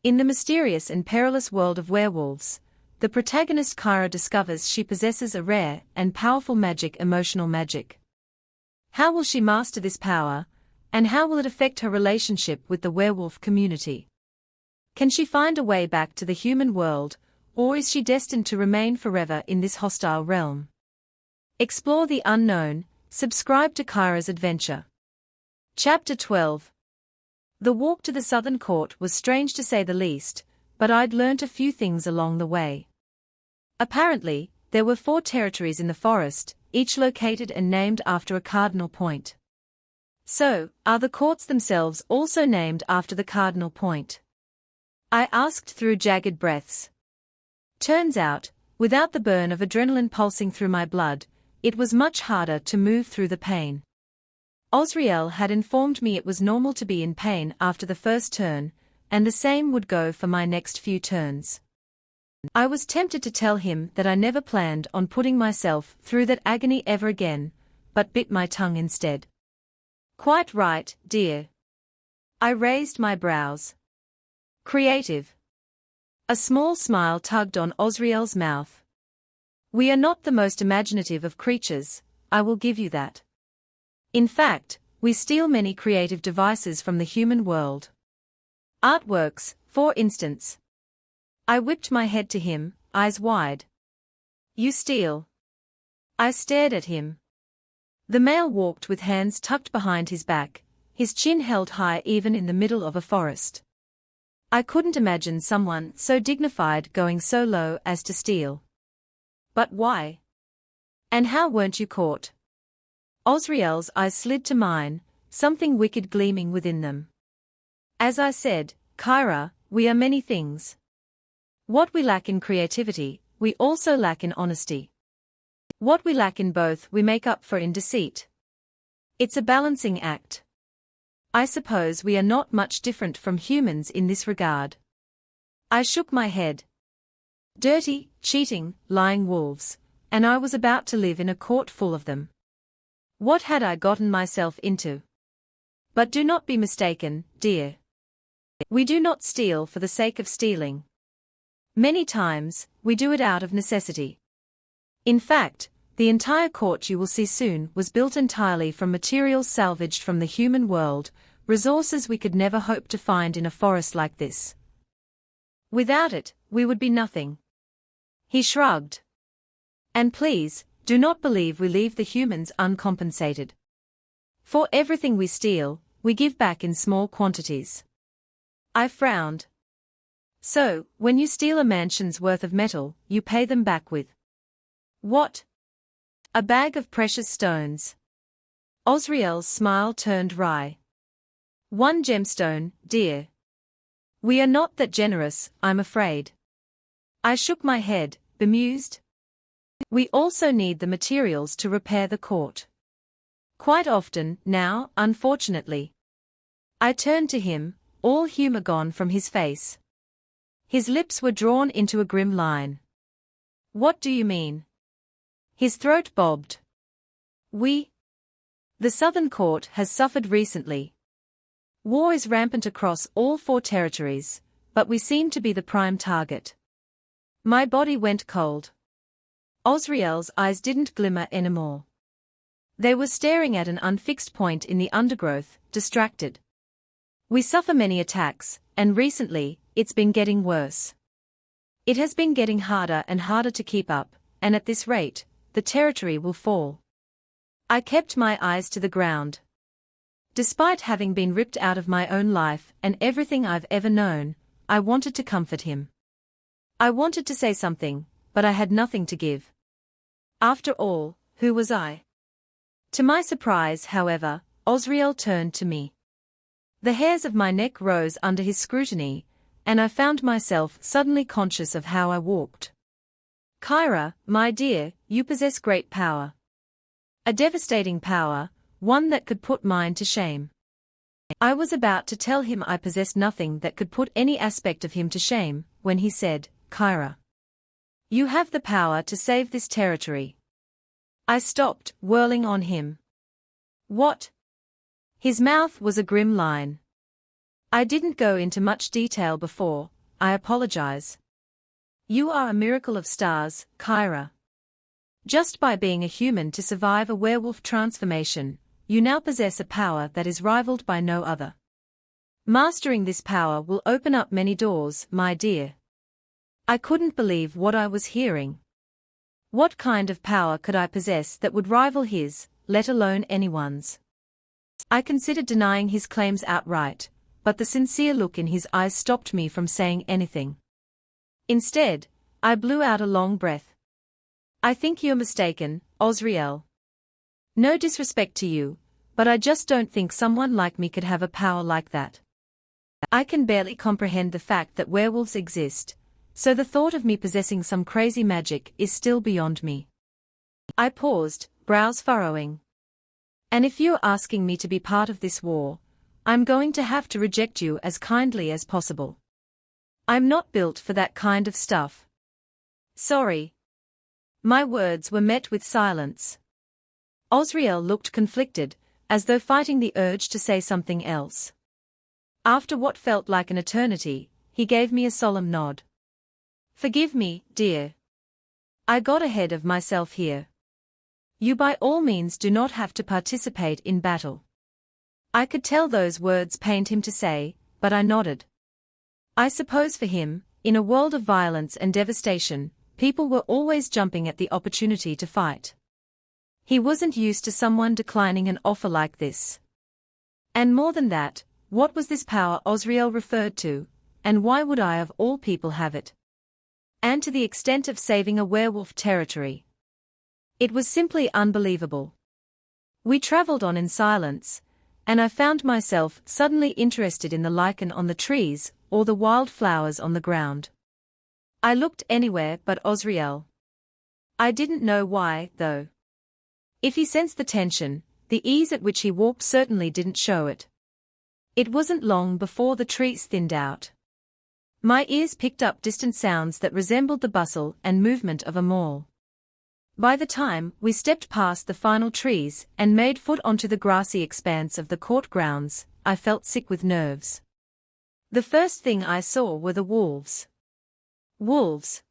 In the mysterious and perilous world of werewolves, the protagonist Kyra discovers she possesses a rare and powerful magic, emotional magic. How will she master this power, and how will it affect her relationship with the werewolf community? Can she find a way back to the human world, or is she destined to remain forever in this hostile realm? Explore the unknown. Subscribe to Kyra's adventure. Chapter 12. The walk to the Southern Court was strange to say the least, but I'd learnt a few things along the way. Apparently, there were 4 territories in the forest, each located and named after a cardinal point. So, are the courts themselves also named after the cardinal point? I asked through jagged breaths. Turns out, without the burn of adrenaline pulsing through my blood, it was much harder to move through the pain. Osriel had informed me it was normal to be in pain after the first turn, and the same would go for my next few turns. I was tempted to tell him that I never planned on putting myself through that agony ever again, but bit my tongue instead. Quite right, dear. I raised my brows. Creative. A small smile tugged on Osriel's mouth. We are not the most imaginative of creatures, I will give you that. In fact, we steal many creative devices from the human world. Artworks, for instance. I whipped my head to him, eyes wide. You steal. I stared at him. The male walked with hands tucked behind his back, his chin held high even in the middle of a forest. I couldn't imagine someone so dignified going so low as to steal. But why? And how weren't you caught? Osriel's eyes slid to mine, something wicked gleaming within them. As I said, Kyra, we are many things. What we lack in creativity, we also lack in honesty. What we lack in both we make up for in deceit. It's a balancing act. I suppose we are not much different from humans in this regard. I shook my head. Dirty, cheating, lying wolves, and I was about to live in a court full of them. What had I gotten myself into? But do not be mistaken, dear. We do not steal for the sake of stealing. Many times, we do it out of necessity. In fact, the entire court you will see soon was built entirely from materials salvaged from the human world, resources we could never hope to find in a forest like this. Without it, we would be nothing. He shrugged. And please, do not believe we leave the humans uncompensated. For everything we steal, we give back in small quantities. I frowned. So, when you steal a mansion's worth of metal, you pay them back with what? A bag of precious stones. Osriel's smile turned wry. 1 gemstone, dear. We are not that generous, I'm afraid. I shook my head, bemused. We also need the materials to repair the court. Quite often, now, unfortunately. I turned to him, all humor gone from his face. His lips were drawn into a grim line. What do you mean? His throat bobbed. The Southern Court has suffered recently. War is rampant across all 4 territories, but we seem to be the prime target. My body went cold. Osriel's eyes didn't glimmer anymore. They were staring at an unfixed point in the undergrowth, distracted. We suffer many attacks, and recently, it's been getting worse. It has been getting harder and harder to keep up, and at this rate, the territory will fall. I kept my eyes to the ground. Despite having been ripped out of my own life and everything I've ever known, I wanted to comfort him. I wanted to say something, but I had nothing to give. After all, who was I? To my surprise, however, Osriel turned to me. The hairs of my neck rose under his scrutiny, and I found myself suddenly conscious of how I walked. Kyra, my dear, you possess great power. A devastating power, one that could put mine to shame. I was about to tell him I possessed nothing that could put any aspect of him to shame, when he said, Kyra, you have the power to save this territory. I stopped, whirling on him. What? His mouth was a grim line. I didn't go into much detail before, I apologize. You are a miracle of stars, Kyra. Just by being a human to survive a werewolf transformation, you now possess a power that is rivaled by no other. Mastering this power will open up many doors, my dear. I couldn't believe what I was hearing. What kind of power could I possess that would rival his, let alone anyone's? I considered denying his claims outright, but the sincere look in his eyes stopped me from saying anything. Instead, I blew out a long breath. I think you're mistaken, Osriel. No disrespect to you, but I just don't think someone like me could have a power like that. I can barely comprehend the fact that werewolves exist, so the thought of me possessing some crazy magic is still beyond me. I paused, brows furrowing. And if you're asking me to be part of this war, I'm going to have to reject you as kindly as possible. I'm not built for that kind of stuff. Sorry. My words were met with silence. Osriel looked conflicted, as though fighting the urge to say something else. After what felt like an eternity, he gave me a solemn nod. Forgive me, dear. I got ahead of myself here. You by all means do not have to participate in battle. I could tell those words pained him to say, but I nodded. I suppose for him, in a world of violence and devastation, people were always jumping at the opportunity to fight. He wasn't used to someone declining an offer like this. And more than that, what was this power Osriel referred to, and why would I of all people have it? And to the extent of saving a werewolf territory. It was simply unbelievable. We traveled on in silence, and I found myself suddenly interested in the lichen on the trees or the wild flowers on the ground. I looked anywhere but Osriel. I didn't know why, though. If he sensed the tension, the ease at which he walked certainly didn't show it. It wasn't long before the trees thinned out. My ears picked up distant sounds that resembled the bustle and movement of a mall. By the time we stepped past the final trees and made foot onto the grassy expanse of the court grounds, I felt sick with nerves. The first thing I saw were the wolves. Wolves.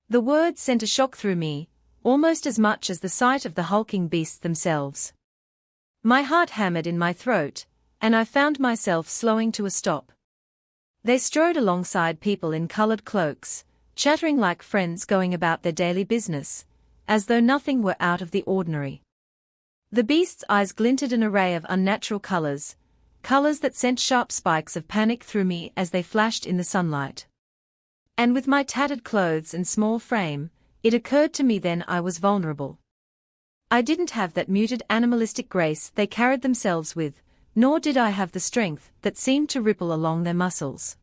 The word sent a shock through me, almost as much as the sight of the hulking beasts themselves. My heart hammered in my throat, and I found myself slowing to a stop. They strode alongside people in colored cloaks, chattering like friends going about their daily business, as though nothing were out of the ordinary. The beasts' eyes glinted an array of unnatural colors, colors that sent sharp spikes of panic through me as they flashed in the sunlight. And with my tattered clothes and small frame, it occurred to me then I was vulnerable. I didn't have that muted animalistic grace they carried themselves with, nor did I have the strength that seemed to ripple along their muscles.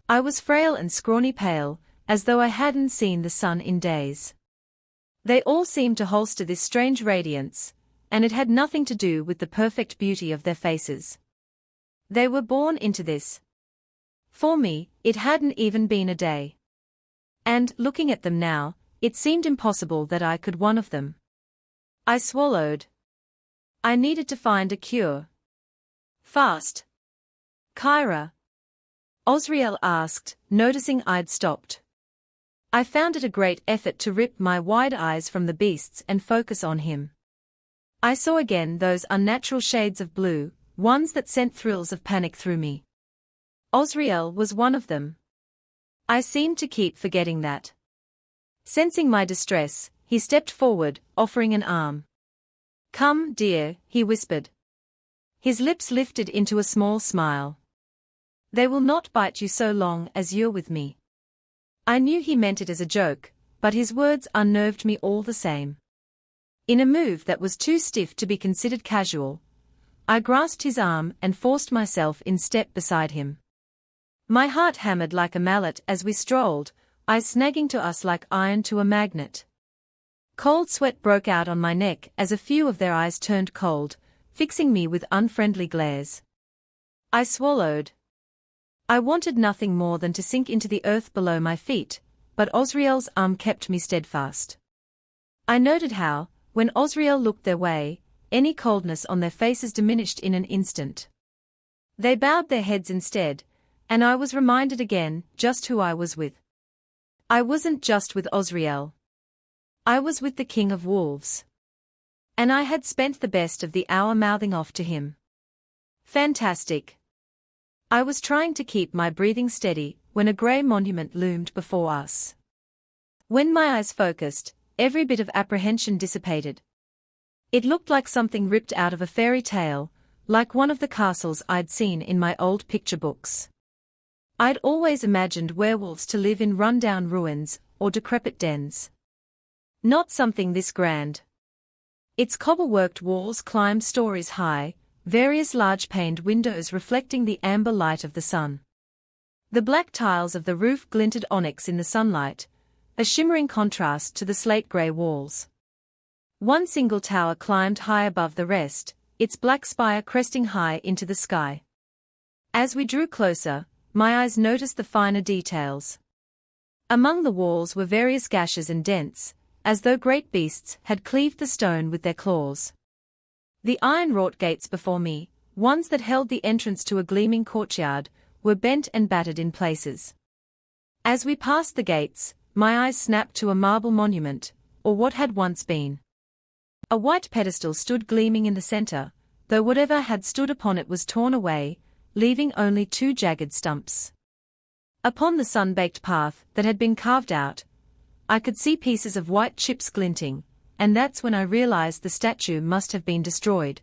I was frail and scrawny pale, as though I hadn't seen the sun in days. They all seemed to holster this strange radiance, and it had nothing to do with the perfect beauty of their faces. They were born into this. For me, it hadn't even been a day. And, looking at them now, it seemed impossible that I could one of them. I swallowed. I needed to find a cure. Fast. Kyra? Osriel asked, noticing I'd stopped. I found it a great effort to rip my wide eyes from the beasts and focus on him. I saw again those unnatural shades of blue, ones that sent thrills of panic through me. Osriel was one of them. I seemed to keep forgetting that. Sensing my distress, he stepped forward, offering an arm. Come, dear, he whispered. His lips lifted into a small smile. They will not bite you so long as you're with me. I knew he meant it as a joke, but his words unnerved me all the same. In a move that was too stiff to be considered casual, I grasped his arm and forced myself in step beside him. My heart hammered like a mallet as we strolled, eyes snagging to us like iron to a magnet. Cold sweat broke out on my neck as a few of their eyes turned cold, fixing me with unfriendly glares. I swallowed. I wanted nothing more than to sink into the earth below my feet, but Osriel's arm kept me steadfast. I noted how, when Osriel looked their way, any coldness on their faces diminished in an instant. They bowed their heads instead, and I was reminded again just who I was with. I wasn't just with Osriel. I was with the King of Wolves. And I had spent the best of the hour mouthing off to him. Fantastic. I was trying to keep my breathing steady when a grey monument loomed before us. When my eyes focused, every bit of apprehension dissipated. It looked like something ripped out of a fairy tale, like one of the castles I'd seen in my old picture books. I'd always imagined werewolves to live in run-down ruins or decrepit dens. Not something this grand. Its cobble-worked walls climbed stories high, various large-paned windows reflecting the amber light of the sun. The black tiles of the roof glinted onyx in the sunlight, a shimmering contrast to the slate-grey walls. One single tower climbed high above the rest, its black spire cresting high into the sky. As we drew closer, my eyes noticed the finer details. Among the walls were various gashes and dents, as though great beasts had cleaved the stone with their claws. The iron-wrought gates before me, ones that held the entrance to a gleaming courtyard, were bent and battered in places. As we passed the gates, my eyes snapped to a marble monument, or what had once been. A white pedestal stood gleaming in the center, though whatever had stood upon it was torn away, leaving only two jagged stumps. Upon the sun-baked path that had been carved out, I could see pieces of white chips glinting, and that's when I realized the statue must have been destroyed.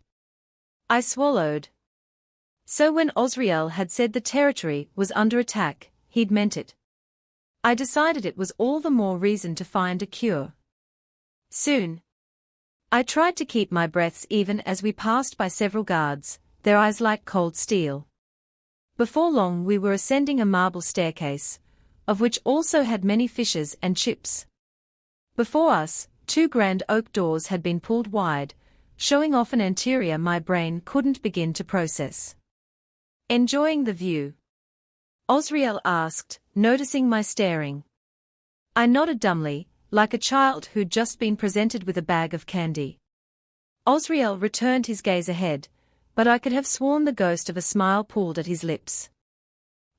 I swallowed. So when Osriel had said the territory was under attack, he'd meant it. I decided it was all the more reason to find a cure. Soon. I tried to keep my breaths even as we passed by several guards, their eyes like cold steel. Before long we were ascending a marble staircase, of which also had many fissures and chips. Before us, two grand oak doors had been pulled wide, showing off an interior my brain couldn't begin to process. "Enjoying the view?" Osriel asked, noticing my staring. I nodded dumbly, like a child who'd just been presented with a bag of candy. Osriel returned his gaze ahead, but I could have sworn the ghost of a smile pulled at his lips.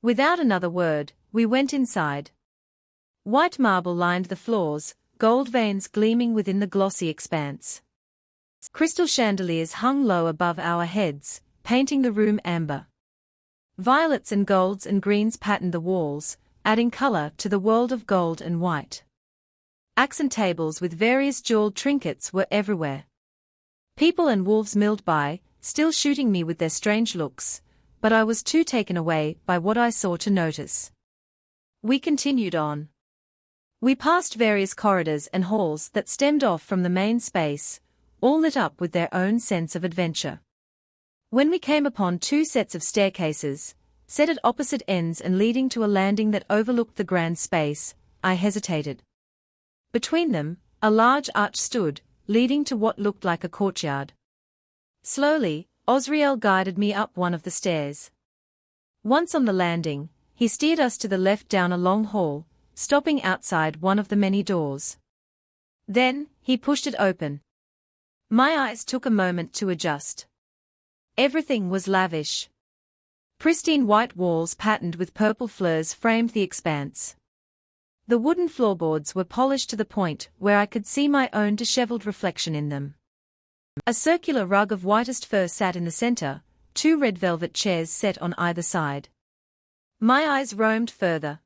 Without another word, we went inside. White marble lined the floors, gold veins gleaming within the glossy expanse. Crystal chandeliers hung low above our heads, painting the room amber. Violets and golds and greens patterned the walls, adding color to the world of gold and white. Accent tables with various jeweled trinkets were everywhere. People and wolves milled by, still shooting me with their strange looks, but I was too taken away by what I saw to notice. We continued on. We passed various corridors and halls that stemmed off from the main space, all lit up with their own sense of adventure. When we came upon two sets of staircases, set at opposite ends and leading to a landing that overlooked the grand space, I hesitated. Between them, a large arch stood, leading to what looked like a courtyard. Slowly, Osriel guided me up one of the stairs. Once on the landing, he steered us to the left down a long hall, stopping outside one of the many doors. Then, he pushed it open. My eyes took a moment to adjust. Everything was lavish. Pristine white walls patterned with purple fleurs framed the expanse. The wooden floorboards were polished to the point where I could see my own disheveled reflection in them. A circular rug of whitest fur sat in the center, two red velvet chairs set on either side. My eyes roamed further.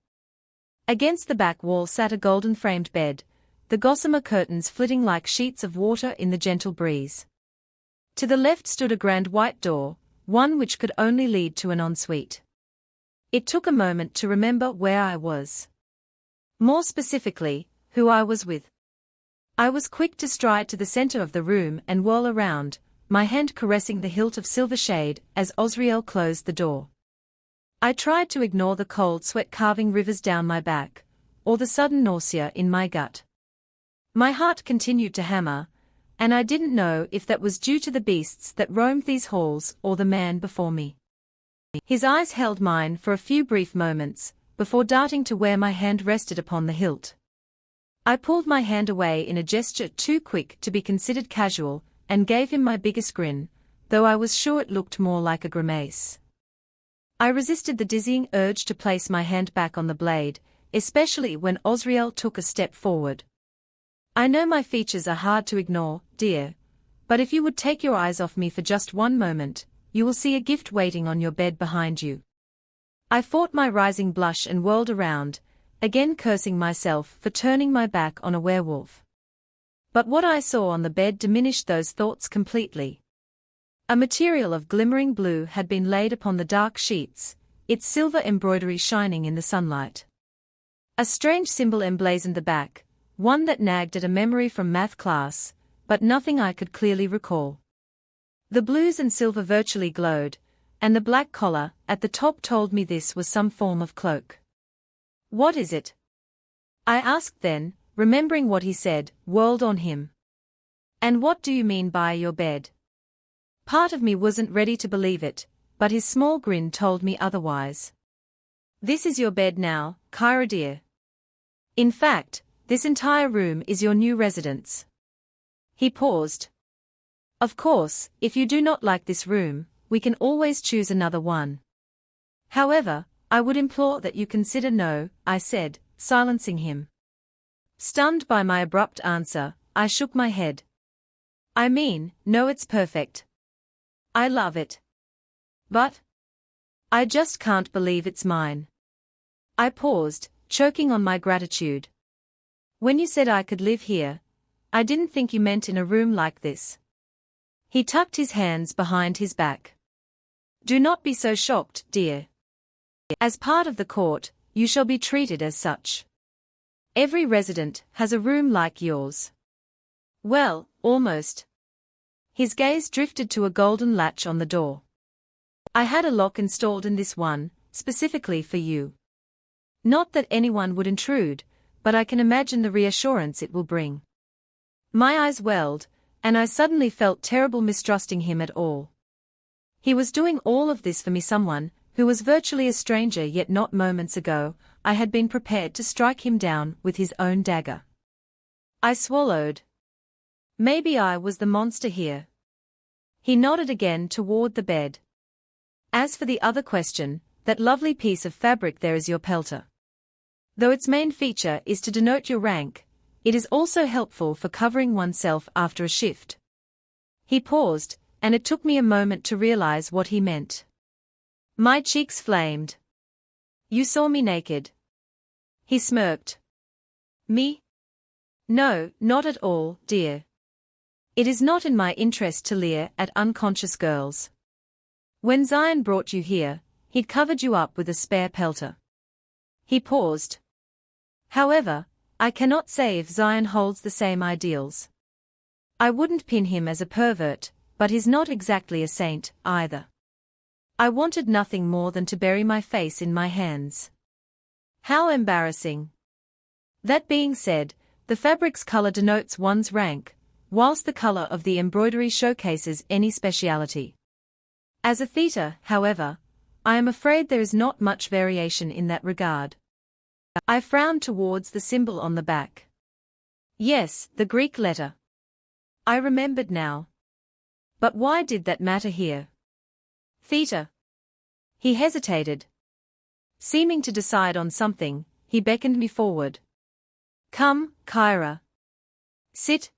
Against the back wall sat a golden-framed bed, the gossamer curtains flitting like sheets of water in the gentle breeze. To the left stood a grand white door, one which could only lead to an ensuite. It took a moment to remember where I was. More specifically, who I was with. I was quick to stride to the center of the room and whirl around, my hand caressing the hilt of silver shade as Osriel closed the door. I tried to ignore the cold sweat carving rivers down my back, or the sudden nausea in my gut. My heart continued to hammer, and I didn't know if that was due to the beasts that roamed these halls or the man before me. His eyes held mine for a few brief moments, before darting to where my hand rested upon the hilt. I pulled my hand away in a gesture too quick to be considered casual, and gave him my biggest grin, though I was sure it looked more like a grimace. I resisted the dizzying urge to place my hand back on the blade, especially when Osriel took a step forward. I know my features are hard to ignore, dear, but if you would take your eyes off me for just one moment, you will see a gift waiting on your bed behind you. I fought my rising blush and whirled around, again cursing myself for turning my back on a werewolf. But what I saw on the bed diminished those thoughts completely. A material of glimmering blue had been laid upon the dark sheets, its silver embroidery shining in the sunlight. A strange symbol emblazoned the back, one that nagged at a memory from math class, but nothing I could clearly recall. The blues and silver virtually glowed, and the black collar at the top told me this was some form of cloak. What is it? I asked then, remembering what he said, whirled on him. And what do you mean by your bed? Part of me wasn't ready to believe it, but his small grin told me otherwise. This is your bed now, Kyra dear. In fact, this entire room is your new residence. He paused. Of course, if you do not like this room, we can always choose another one. However, I would implore that you consider no, I said, silencing him. Stunned by my abrupt answer, I shook my head. I mean, no, it's perfect. I love it. But I just can't believe it's mine. I paused, choking on my gratitude. When you said I could live here, I didn't think you meant in a room like this. He tucked his hands behind his back. Do not be so shocked, dear. As part of the court, you shall be treated as such. Every resident has a room like yours. Well, almost. His gaze drifted to a golden latch on the door. I had a lock installed in this one, specifically for you. Not that anyone would intrude, but I can imagine the reassurance it will bring. My eyes welled, and I suddenly felt terrible mistrusting him at all. He was doing all of this for me, someone who was virtually a stranger, yet not moments ago, I had been prepared to strike him down with his own dagger. I swallowed. Maybe I was the monster here. He nodded again toward the bed. As for the other question, that lovely piece of fabric there is your pelter. Though its main feature is to denote your rank, it is also helpful for covering oneself after a shift. He paused, and it took me a moment to realize what he meant. My cheeks flamed. You saw me naked. He smirked. Me? No, not at all, dear. It is not in my interest to leer at unconscious girls. When Zion brought you here, he'd covered you up with a spare pelter. He paused. However, I cannot say if Zion holds the same ideals. I wouldn't pin him as a pervert, but he's not exactly a saint, either. I wanted nothing more than to bury my face in my hands. How embarrassing. That being said, the fabric's color denotes one's rank, whilst the color of the embroidery showcases any speciality. As a theta, however, I am afraid there is not much variation in that regard. I frowned towards the symbol on the back. Yes, the Greek letter. I remembered now. But why did that matter here? Theta. He hesitated. Seeming to decide on something, he beckoned me forward. Come, Kyra. Sit.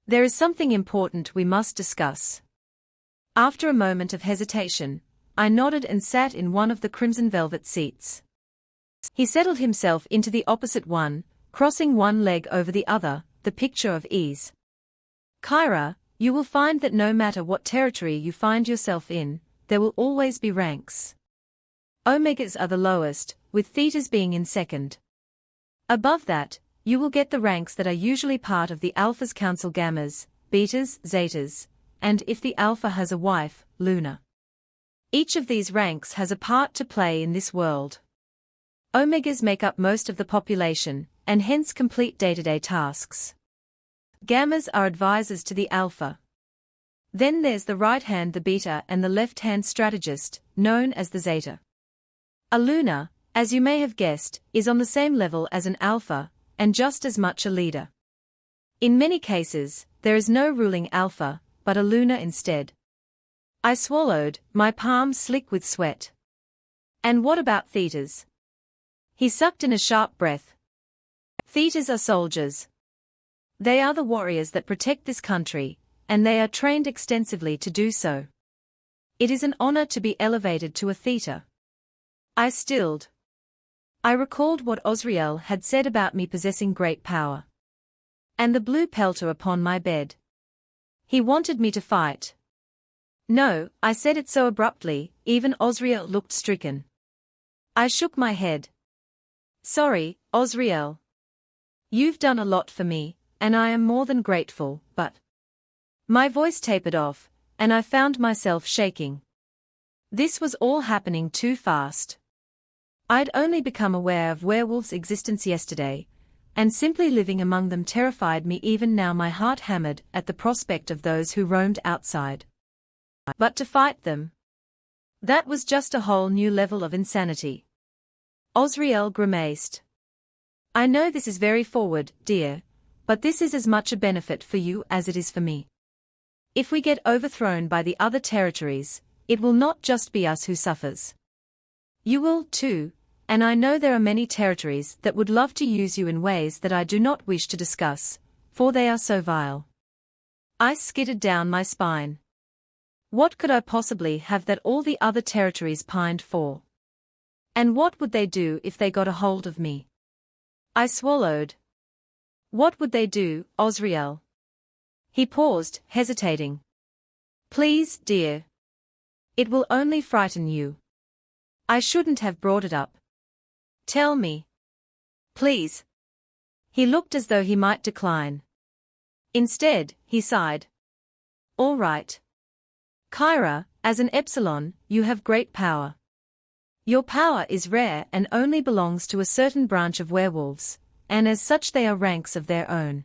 There is something important we must discuss. After a moment of hesitation, I nodded and sat in one of the crimson velvet seats. He settled himself into the opposite one, crossing one leg over the other, the picture of ease. Kyra, you will find that no matter what territory you find yourself in, there will always be ranks. Omegas are the lowest, with thetas being in second. Above that, you will get the ranks that are usually part of the alphas council gammas, betas, zetas, and if the alpha has a wife, Luna. Each of these ranks has a part to play in this world. Omegas make up most of the population, and hence complete day-to-day tasks. Gammas are advisors to the alpha. Then there's the right hand, the beta, and the left hand strategist, known as the zeta. A Luna, as you may have guessed, is on the same level as an alpha, and just as much a leader. In many cases, there is no ruling alpha, but a Luna instead. I swallowed, my palms slick with sweat. And what about thetas? He sucked in a sharp breath. Thetas are soldiers. They are the warriors that protect this country, and they are trained extensively to do so. It is an honor to be elevated to a theta. I stilled. I recalled what Osriel had said about me possessing great power. And the blue pelter upon my bed. He wanted me to fight. No, I said it so abruptly, even Osriel looked stricken. I shook my head. Sorry, Osriel. You've done a lot for me, and I am more than grateful, but... My voice tapered off, and I found myself shaking. This was all happening too fast. I'd only become aware of werewolves' existence yesterday, and simply living among them terrified me. Even now my heart hammered at the prospect of those who roamed outside. But to fight them, that was just a whole new level of insanity. Osriel grimaced. I know this is very forward, dear, but this is as much a benefit for you as it is for me. If we get overthrown by the other territories, it will not just be us who suffers. You will, too, and I know there are many territories that would love to use you in ways that I do not wish to discuss, for they are so vile. Ice skidded down my spine. What could I possibly have that all the other territories pined for? And what would they do if they got a hold of me? I swallowed. What would they do, Osriel? He paused, hesitating. Please, dear. It will only frighten you. I shouldn't have brought it up. Tell me. Please. He looked as though he might decline. Instead, he sighed. All right. Kyra, as an Epsilon, you have great power. Your power is rare and only belongs to a certain branch of werewolves, and as such they are ranks of their own.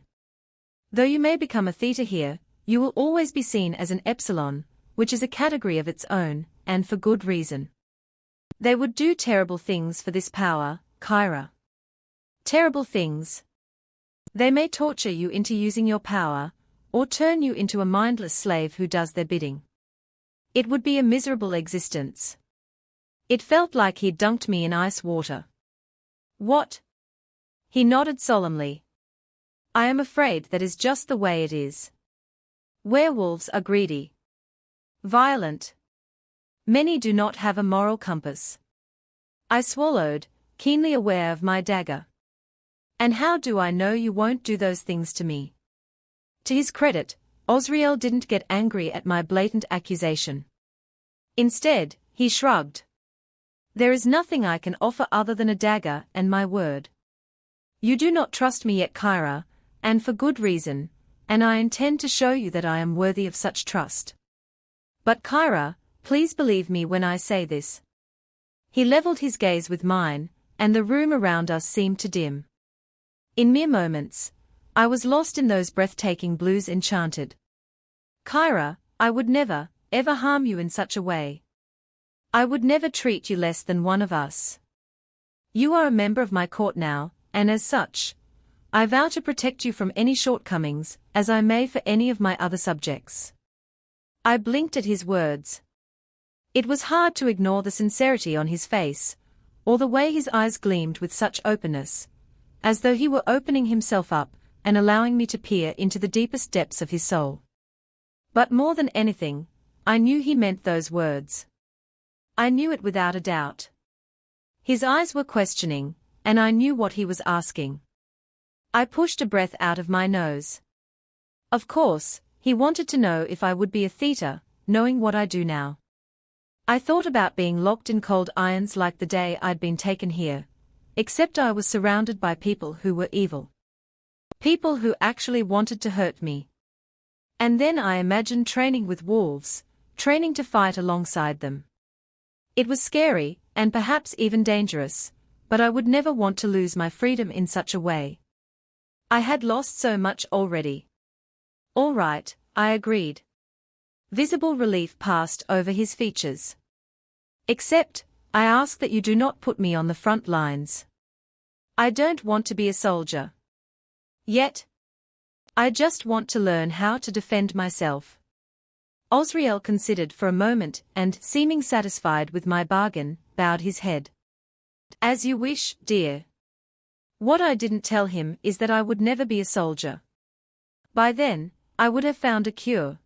Though you may become a theta here, you will always be seen as an Epsilon, which is a category of its own, and for good reason. They would do terrible things for this power, Kyra. Terrible things. They may torture you into using your power, or turn you into a mindless slave who does their bidding. It would be a miserable existence. It felt like he'd dunked me in ice water. What? He nodded solemnly. I am afraid that is just the way it is. Werewolves are greedy. Violent. Many do not have a moral compass. I swallowed, keenly aware of my dagger. And how do I know you won't do those things to me? To his credit, Osriel didn't get angry at my blatant accusation. Instead, he shrugged. There is nothing I can offer other than a dagger and my word. You do not trust me yet, Kyra, and for good reason, and I intend to show you that I am worthy of such trust. But Kyra, please believe me when I say this. He leveled his gaze with mine, and the room around us seemed to dim. In mere moments, I was lost in those breathtaking blues enchanted. Kyra, I would never, ever harm you in such a way. I would never treat you less than one of us. You are a member of my court now, and as such, I vow to protect you from any shortcomings, as I may for any of my other subjects. I blinked at his words. It was hard to ignore the sincerity on his face, or the way his eyes gleamed with such openness, as though he were opening himself up and allowing me to peer into the deepest depths of his soul. But more than anything, I knew he meant those words. I knew it without a doubt. His eyes were questioning, and I knew what he was asking. I pushed a breath out of my nose. Of course, he wanted to know if I would be a theta, knowing what I do now. I thought about being locked in cold irons like the day I'd been taken here, except I was surrounded by people who were evil. People who actually wanted to hurt me. And then I imagined training with wolves, training to fight alongside them. It was scary, and perhaps even dangerous, but I would never want to lose my freedom in such a way. I had lost so much already. All right, I agreed. Visible relief passed over his features. Except, I ask that you do not put me on the front lines. I don't want to be a soldier. Yet. I just want to learn how to defend myself. Osriel considered for a moment and, seeming satisfied with my bargain, bowed his head. As you wish, dear. What I didn't tell him is that I would never be a soldier. By then, I would have found a cure.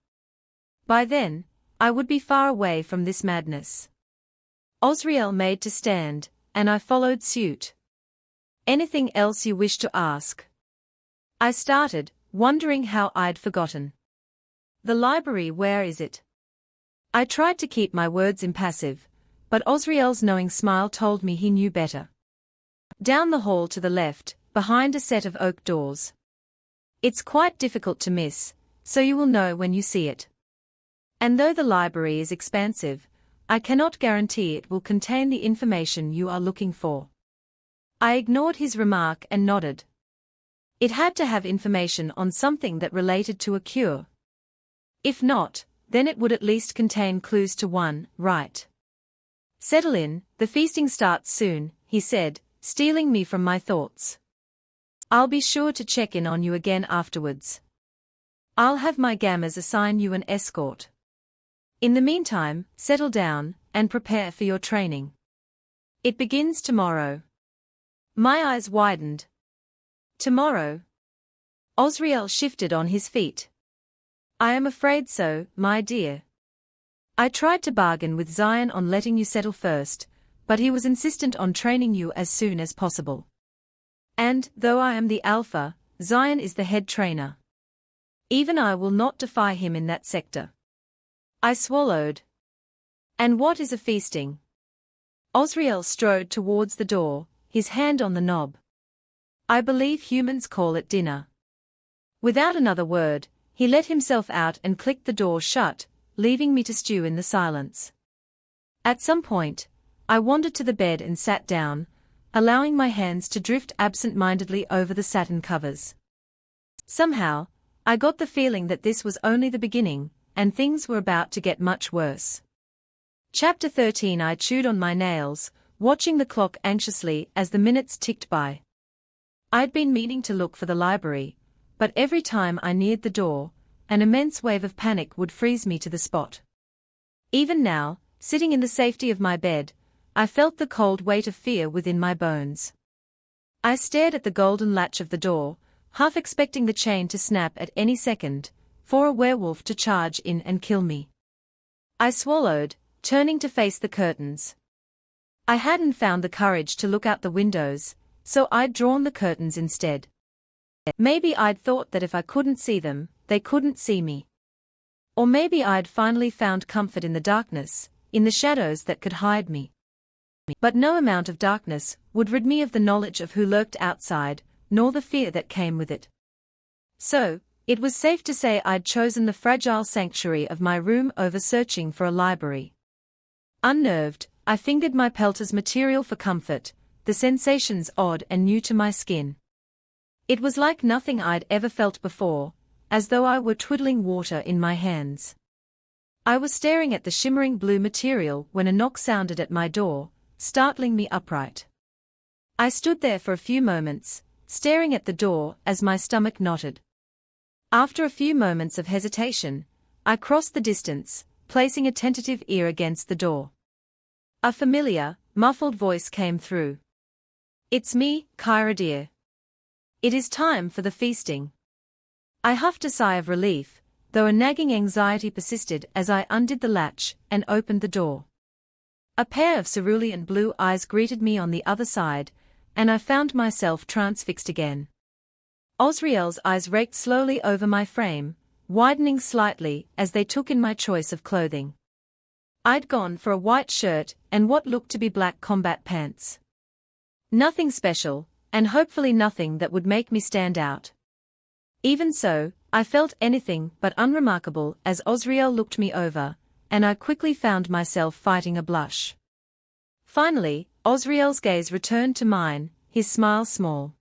By then, I would be far away from this madness. Osriel made to stand, and I followed suit. Anything else you wish to ask? I started, wondering how I'd forgotten. The library, where is it? I tried to keep my words impassive, but Osriel's knowing smile told me he knew better. Down the hall to the left, behind a set of oak doors. It's quite difficult to miss, so you will know when you see it. And though the library is expansive, I cannot guarantee it will contain the information you are looking for. I ignored his remark and nodded. It had to have information on something that related to a cure. If not, then it would at least contain clues to one, right? Settle in, the feasting starts soon, he said, stealing me from my thoughts. I'll be sure to check in on you again afterwards. I'll have my gammas assign you an escort. In the meantime, settle down, and prepare for your training. It begins tomorrow. My eyes widened. Tomorrow? Osriel shifted on his feet. I am afraid so, my dear. I tried to bargain with Zion on letting you settle first, but he was insistent on training you as soon as possible. And, though I am the alpha, Zion is the head trainer. Even I will not defy him in that sector. I swallowed. And what is a feasting? Osriel strode towards the door, his hand on the knob. I believe humans call it dinner. Without another word, he let himself out and clicked the door shut, leaving me to stew in the silence. At some point, I wandered to the bed and sat down, allowing my hands to drift absent-mindedly over the satin covers. Somehow, I got the feeling that this was only the beginning, and things were about to get much worse. Chapter 13. I chewed on my nails, watching the clock anxiously as the minutes ticked by. I'd been meaning to look for the library, but every time I neared the door, an immense wave of panic would freeze me to the spot. Even now, sitting in the safety of my bed, I felt the cold weight of fear within my bones. I stared at the golden latch of the door, half expecting the chain to snap at any second, for a werewolf to charge in and kill me. I swallowed, turning to face the curtains. I hadn't found the courage to look out the windows, so I'd drawn the curtains instead. Maybe I'd thought that if I couldn't see them, they couldn't see me. Or maybe I'd finally found comfort in the darkness, in the shadows that could hide me. But no amount of darkness would rid me of the knowledge of who lurked outside, nor the fear that came with it. So, it was safe to say I'd chosen the fragile sanctuary of my room over searching for a library. Unnerved, I fingered my pelter's material for comfort, the sensations odd and new to my skin. It was like nothing I'd ever felt before, as though I were twiddling water in my hands. I was staring at the shimmering blue material when a knock sounded at my door, startling me upright. I stood there for a few moments, staring at the door as my stomach knotted. After a few moments of hesitation, I crossed the distance, placing a tentative ear against the door. A familiar, muffled voice came through. It's me, Kyra dear. It is time for the feasting. I huffed a sigh of relief, though a nagging anxiety persisted as I undid the latch and opened the door. A pair of cerulean blue eyes greeted me on the other side, and I found myself transfixed again. Osriel's eyes raked slowly over my frame, widening slightly as they took in my choice of clothing. I'd gone for a white shirt and what looked to be black combat pants. Nothing special, and hopefully nothing that would make me stand out. Even so, I felt anything but unremarkable as Osriel looked me over, and I quickly found myself fighting a blush. Finally, Osriel's gaze returned to mine, his smile small.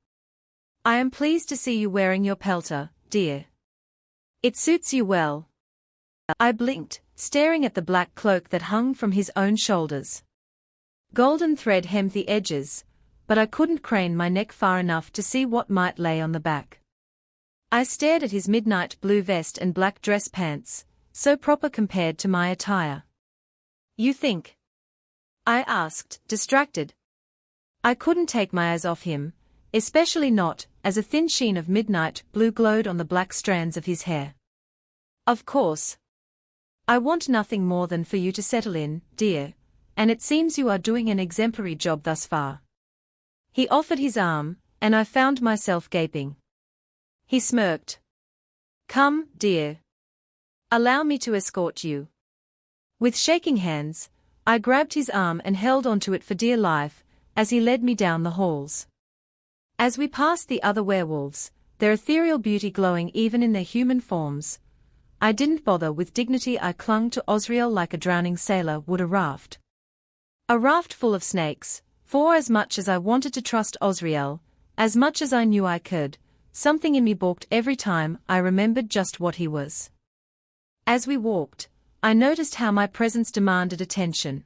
I am pleased to see you wearing your pelter, dear. It suits you well. I blinked, staring at the black cloak that hung from his own shoulders. Golden thread hemmed the edges, but I couldn't crane my neck far enough to see what might lay on the back. I stared at his midnight blue vest and black dress pants, so proper compared to my attire. You think? I asked, distracted. I couldn't take my eyes off him, especially not as a thin sheen of midnight blue glowed on the black strands of his hair. Of course. I want nothing more than for you to settle in, dear, and it seems you are doing an exemplary job thus far. He offered his arm, and I found myself gaping. He smirked. Come, dear. Allow me to escort you. With shaking hands, I grabbed his arm and held onto it for dear life, as he led me down the halls. As we passed the other werewolves, their ethereal beauty glowing even in their human forms, I didn't bother with dignity. I clung to Osriel like a drowning sailor would a raft. A raft full of snakes, for as much as I wanted to trust Osriel, as much as I knew I could, something in me balked every time I remembered just what he was. As we walked, I noticed how my presence demanded attention.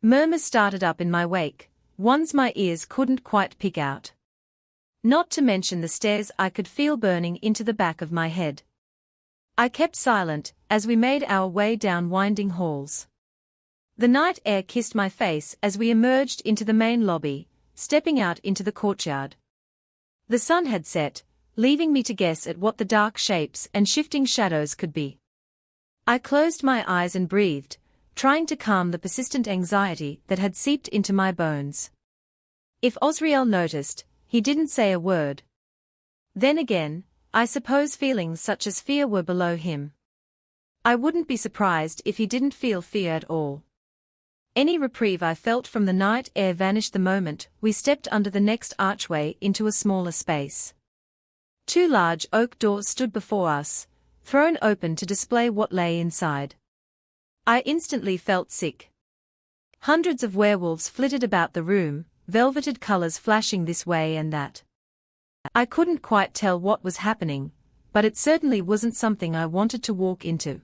Murmurs started up in my wake, ones my ears couldn't quite pick out. Not to mention the stares I could feel burning into the back of my head. I kept silent as we made our way down winding halls. The night air kissed my face as we emerged into the main lobby, stepping out into the courtyard. The sun had set, leaving me to guess at what the dark shapes and shifting shadows could be. I closed my eyes and breathed, trying to calm the persistent anxiety that had seeped into my bones. If Osriel noticed, he didn't say a word. Then again, I suppose feelings such as fear were below him. I wouldn't be surprised if he didn't feel fear at all. Any reprieve I felt from the night air vanished the moment we stepped under the next archway into a smaller space. Two large oak doors stood before us, thrown open to display what lay inside. I instantly felt sick. Hundreds of werewolves flitted about the room, velveted colors flashing this way and that. I couldn't quite tell what was happening, but it certainly wasn't something I wanted to walk into.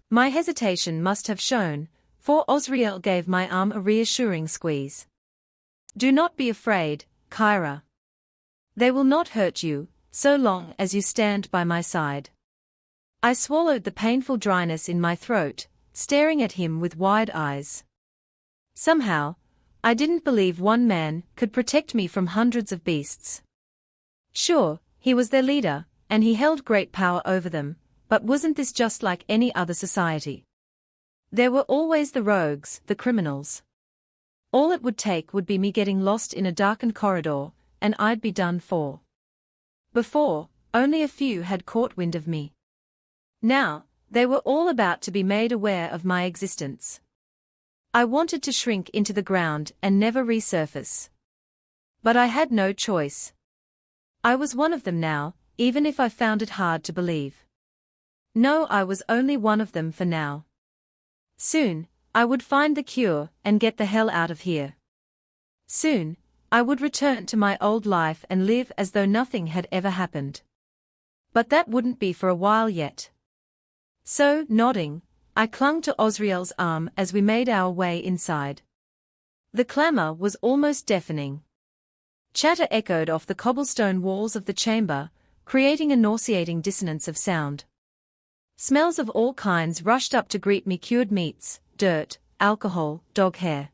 My hesitation must have shown, for Osriel gave my arm a reassuring squeeze. Do not be afraid, Kyra. They will not hurt you, so long as you stand by my side. I swallowed the painful dryness in my throat, staring at him with wide eyes. Somehow, I didn't believe one man could protect me from hundreds of beasts. Sure, he was their leader, and he held great power over them, but wasn't this just like any other society? There were always the rogues, the criminals. All it would take would be me getting lost in a darkened corridor, and I'd be done for. Before, only a few had caught wind of me. Now, they were all about to be made aware of my existence. I wanted to shrink into the ground and never resurface. But I had no choice. I was one of them now, even if I found it hard to believe. No, I was only one of them for now. Soon, I would find the cure and get the hell out of here. Soon, I would return to my old life and live as though nothing had ever happened. But that wouldn't be for a while yet. So, nodding, I clung to Osriel's arm as we made our way inside. The clamor was almost deafening. Chatter echoed off the cobblestone walls of the chamber, creating a nauseating dissonance of sound. Smells of all kinds rushed up to greet me: cured meats, dirt, alcohol, dog hair.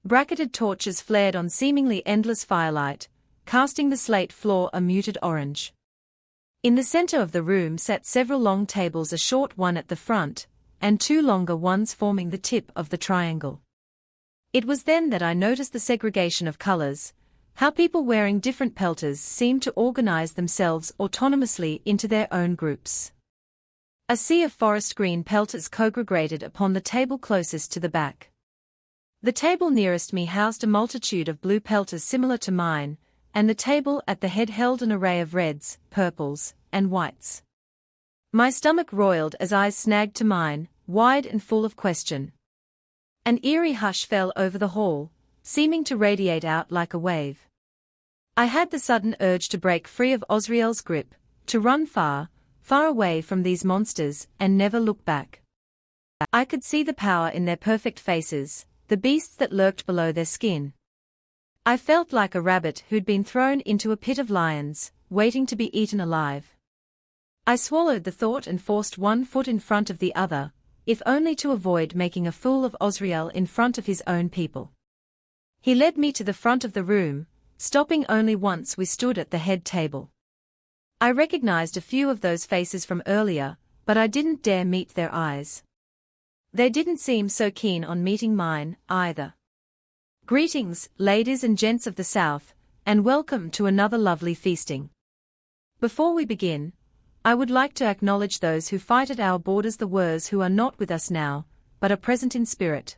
Bracketed torches flared on seemingly endless firelight, casting the slate floor a muted orange. In the center of the room sat several long tables, a short one at the front, and two longer ones forming the tip of the triangle. It was then that I noticed the segregation of colors, how people wearing different pelters seemed to organize themselves autonomously into their own groups. A sea of forest green pelters congregated upon the table closest to the back. The table nearest me housed a multitude of blue pelters similar to mine, and the table at the head held an array of reds, purples, and whites. My stomach roiled as eyes snagged to mine, wide and full of question. An eerie hush fell over the hall, seeming to radiate out like a wave. I had the sudden urge to break free of Osriel's grip, to run far, far away from these monsters and never look back. I could see the power in their perfect faces, the beasts that lurked below their skin. I felt like a rabbit who'd been thrown into a pit of lions, waiting to be eaten alive. I swallowed the thought and forced one foot in front of the other, if only to avoid making a fool of Osriel in front of his own people. He led me to the front of the room, stopping only once we stood at the head table. I recognized a few of those faces from earlier, but I didn't dare meet their eyes. They didn't seem so keen on meeting mine, either. Greetings, ladies and gents of the South, and welcome to another lovely feasting. Before we begin, I would like to acknowledge those who fight at our borders, the Wers who are not with us now, but are present in spirit.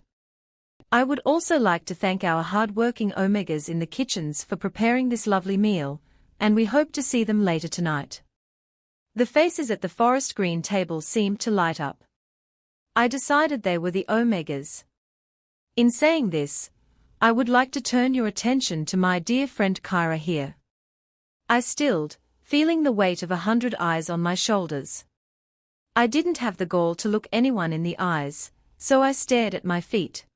I would also like to thank our hard-working Omegas in the kitchens for preparing this lovely meal, and we hope to see them later tonight. The faces at the forest green table seemed to light up. I decided they were the Omegas. In saying this, I would like to turn your attention to my dear friend Kyra here. I stilled, feeling the weight of 100 eyes on my shoulders. I didn't have the gall to look anyone in the eyes, so I stared at my feet.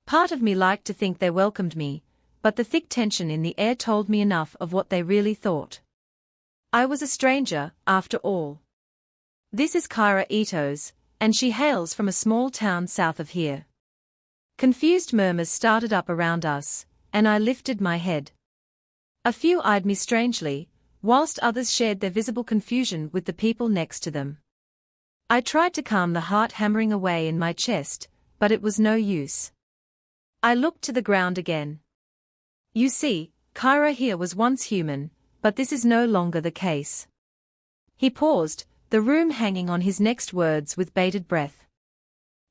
Part of me liked to think they welcomed me, but the thick tension in the air told me enough of what they really thought. I was a stranger, after all. This is Kyra Etos, and she hails from a small town south of here. Confused murmurs started up around us, and I lifted my head. A few eyed me strangely, whilst others shared their visible confusion with the people next to them. I tried to calm the heart hammering away in my chest, but it was no use. I looked to the ground again. You see, Kyra here was once human, but this is no longer the case. He paused, the room hanging on his next words with bated breath.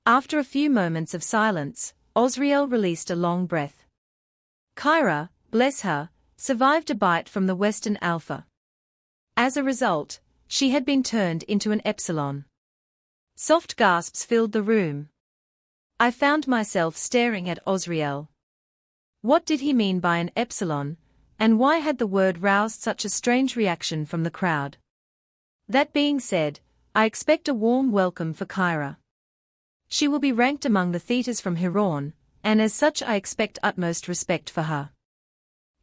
After a few moments of silence, Osriel released a long breath. Kyra, bless her, survived a bite from the Western Alpha. As a result, she had been turned into an Epsilon. Soft gasps filled the room. I found myself staring at Osriel. What did he mean by an Epsilon, and why had the word roused such a strange reaction from the crowd? That being said, I expect a warm welcome for Kyra. She will be ranked among the Thetas from Huron, and as such I expect utmost respect for her.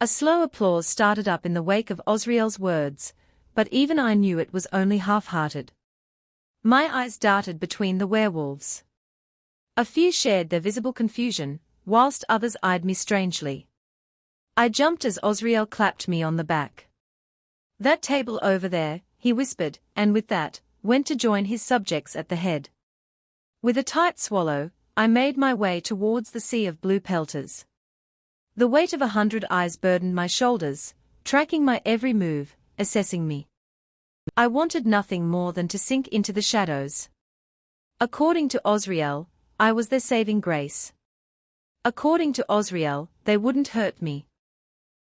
A slow applause started up in the wake of Osriel's words, but even I knew it was only half-hearted. My eyes darted between the werewolves. A few shared their visible confusion, whilst others eyed me strangely. I jumped as Osriel clapped me on the back. That table over there, he whispered, and with that, went to join his subjects at the head. With a tight swallow, I made my way towards the sea of blue pelters. The weight of 100 eyes burdened my shoulders, tracking my every move, assessing me. I wanted nothing more than to sink into the shadows. According to Osriel, I was their saving grace. According to Osriel, they wouldn't hurt me.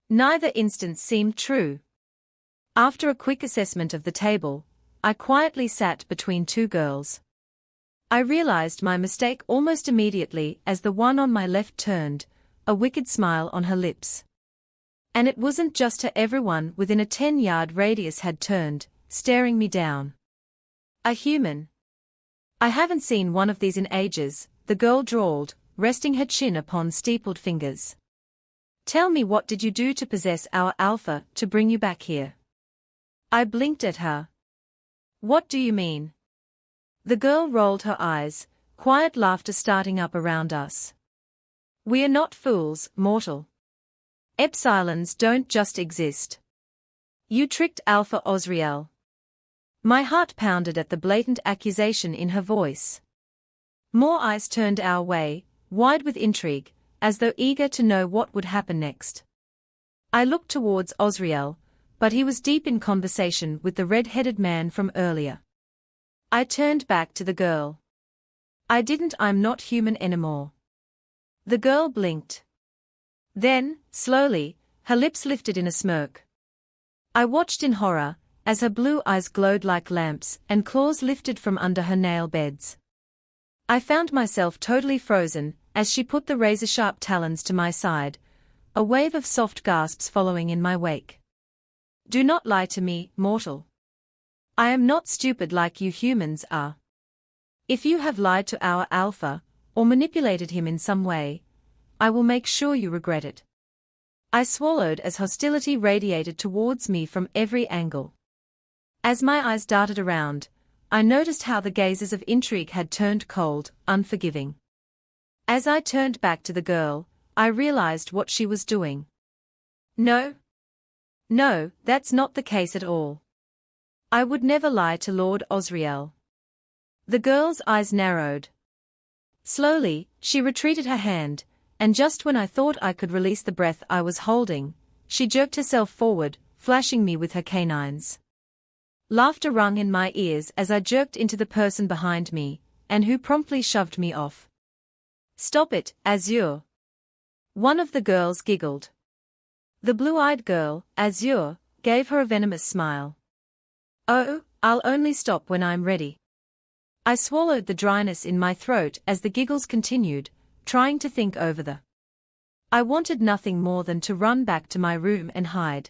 Neither instance seemed true. After a quick assessment of the table, I quietly sat between two girls. I realized my mistake almost immediately as the one on my left turned, a wicked smile on her lips. And it wasn't just her, everyone within a 10-yard radius had turned, staring me down. A human. I haven't seen one of these in ages, the girl drawled, resting her chin upon steepled fingers. Tell me, what did you do to possess our alpha to bring you back here? I blinked at her. What do you mean? The girl rolled her eyes, quiet laughter starting up around us. We are not fools, mortal. Epsilons don't just exist. You tricked Alpha Osriel. My heart pounded at the blatant accusation in her voice. More eyes turned our way, wide with intrigue, as though eager to know what would happen next. I looked towards Osriel, but he was deep in conversation with the red-headed man from earlier. I turned back to the girl. I'm not human anymore. The girl blinked. Then, slowly, her lips lifted in a smirk. I watched in horror, as her blue eyes glowed like lamps and claws lifted from under her nail beds. I found myself totally frozen as she put the razor-sharp talons to my side, a wave of soft gasps following in my wake. Do not lie to me, mortal. I am not stupid like you humans are. If you have lied to our alpha, or manipulated him in some way, I will make sure you regret it. I swallowed as hostility radiated towards me from every angle. As my eyes darted around, I noticed how the gazes of intrigue had turned cold, unforgiving. As I turned back to the girl, I realized what she was doing. No. No, that's not the case at all. I would never lie to Lord Osriel. The girl's eyes narrowed. Slowly, she retreated her hand, and just when I thought I could release the breath I was holding, she jerked herself forward, flashing me with her canines. Laughter rung in my ears as I jerked into the person behind me, and who promptly shoved me off. "Stop it, Azure!" One of the girls giggled. The blue-eyed girl, Azure, gave her a venomous smile. "Oh, I'll only stop when I'm ready." I swallowed the dryness in my throat as the giggles continued, trying to think over the. I wanted nothing more than to run back to my room and hide.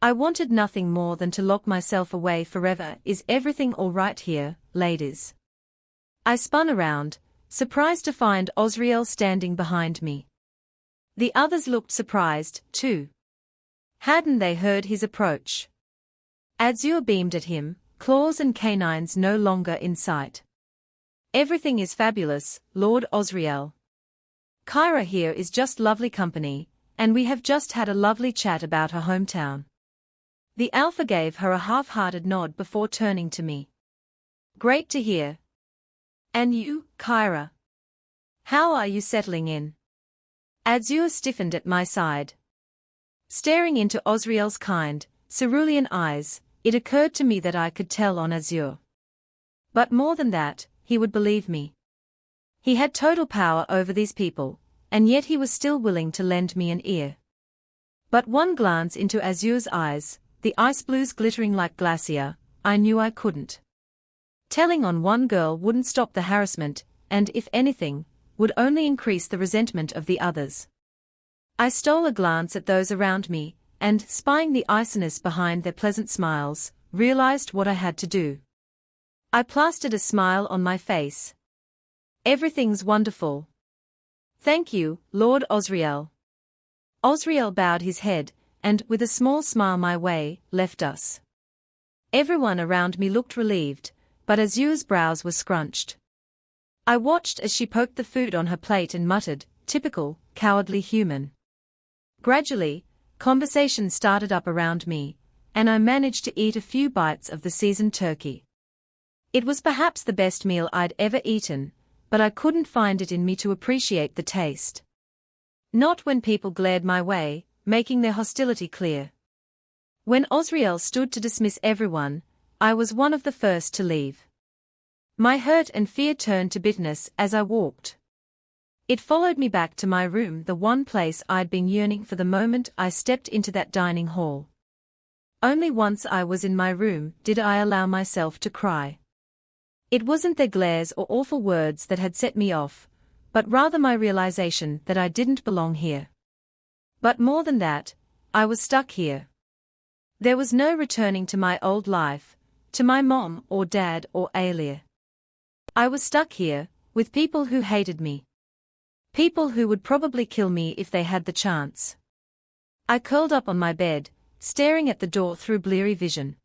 I wanted nothing more than to lock myself away forever. "Is everything all right here, ladies?" I spun around, surprised to find Osriel standing behind me. The others looked surprised, too. Hadn't they heard his approach? Azure beamed at him, claws and canines no longer in sight. "Everything is fabulous, Lord Osriel. Kyra here is just lovely company, and we have just had a lovely chat about her hometown." The Alpha gave her a half-hearted nod before turning to me. "Great to hear. And you, Kyra? How are you settling in?" Azure stiffened at my side. Staring into Osriel's kind, cerulean eyes, it occurred to me that I could tell on Azure. But more than that, he would believe me. He had total power over these people, and yet he was still willing to lend me an ear. But one glance into Azure's eyes, the ice blues glittering like glacier, I knew I couldn't. Telling on one girl wouldn't stop the harassment, and if anything, would only increase the resentment of the others. I stole a glance at those around me, and, spying the iciness behind their pleasant smiles, realized what I had to do. I plastered a smile on my face. "Everything's wonderful. Thank you, Lord Osriel." Osriel bowed his head, and, with a small smile my way, left us. Everyone around me looked relieved, but Azure's brows were scrunched. I watched as she poked the food on her plate and muttered, "Typical, cowardly human." Gradually, conversation started up around me, and I managed to eat a few bites of the seasoned turkey. It was perhaps the best meal I'd ever eaten, but I couldn't find it in me to appreciate the taste. Not when people glared my way, making their hostility clear. When Osriel stood to dismiss everyone, I was one of the first to leave. My hurt and fear turned to bitterness as I walked. It followed me back to my room, the one place I'd been yearning for the moment I stepped into that dining hall. Only once I was in my room did I allow myself to cry. It wasn't their glares or awful words that had set me off, but rather my realization that I didn't belong here. But more than that, I was stuck here. There was no returning to my old life, to my mom or dad or Alia. I was stuck here, with people who hated me. People who would probably kill me if they had the chance. I curled up on my bed, staring at the door through bleary vision.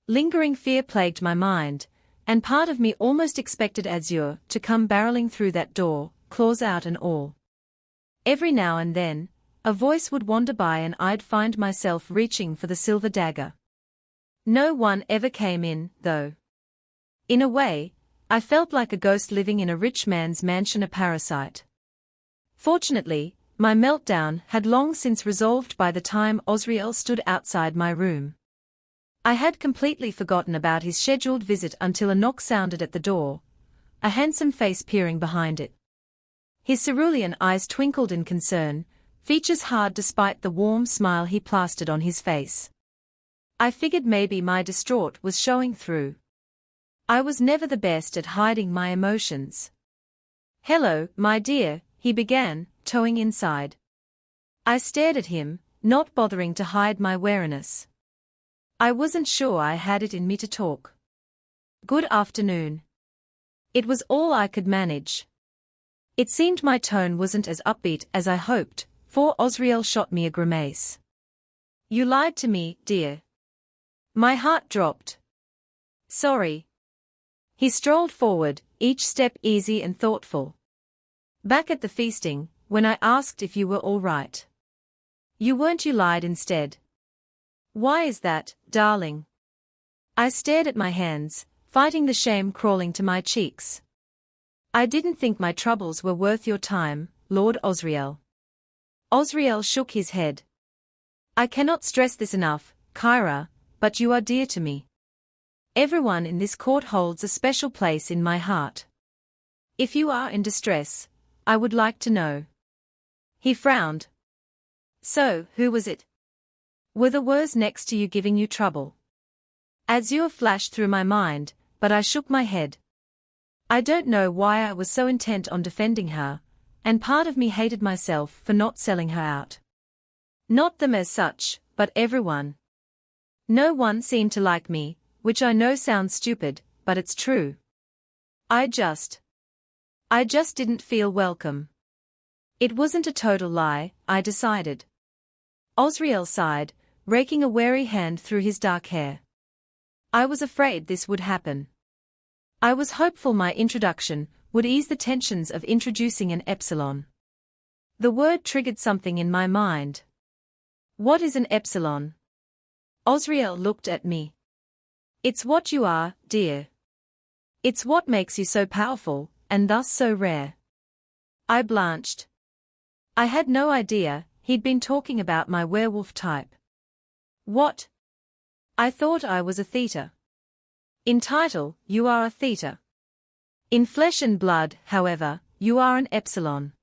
Lingering fear plagued my mind, and part of me almost expected Azure to come barreling through that door, claws out and all. Every now and then, a voice would wander by and I'd find myself reaching for the silver dagger. No one ever came in, though. In a way, I felt like a ghost living in a rich man's mansion, a parasite. Fortunately, my meltdown had long since resolved by the time Osriel stood outside my room. I had completely forgotten about his scheduled visit until a knock sounded at the door, a handsome face peering behind it. His cerulean eyes twinkled in concern, features hard despite the warm smile he plastered on his face. I figured maybe my distraught was showing through. I was never the best at hiding my emotions. "Hello, my dear," he began, towing inside. I stared at him, not bothering to hide my wariness. I wasn't sure I had it in me to talk. "Good afternoon." It was all I could manage. It seemed my tone wasn't as upbeat as I hoped, for Osriel shot me a grimace. "You lied to me, dear. My heart dropped. Sorry. He strolled forward, each step easy and thoughtful. Back at the feasting, when I asked if you were all right. You weren't, you lied instead. Why is that, darling? I stared at my hands, fighting the shame crawling to my cheeks. I didn't think my troubles were worth your time, Lord Osriel. Osriel shook his head. I cannot stress this enough, Kyra, but you are dear to me. Everyone in this court holds a special place in my heart. If you are in distress, I would like to know. He frowned. So, who was it? Were the words next to you giving you trouble? Azure flashed through my mind, but I shook my head. I don't know why I was so intent on defending her, and part of me hated myself for not selling her out. Not them as such, but everyone. No one seemed to like me, which I know sounds stupid, but it's true. I just didn't feel welcome. It wasn't a total lie, I decided. Osriel sighed, raking a wary hand through his dark hair. I was afraid this would happen. I was hopeful my introduction would ease the tensions of introducing an Epsilon. The word triggered something in my mind. What is an Epsilon? Osriel looked at me. It's what you are, dear. It's what makes you so powerful, and thus so rare. I blanched. I had no idea he'd been talking about my werewolf type. What? I thought I was a theta. In title, you are a theta. In flesh and blood, however, you are an Epsilon.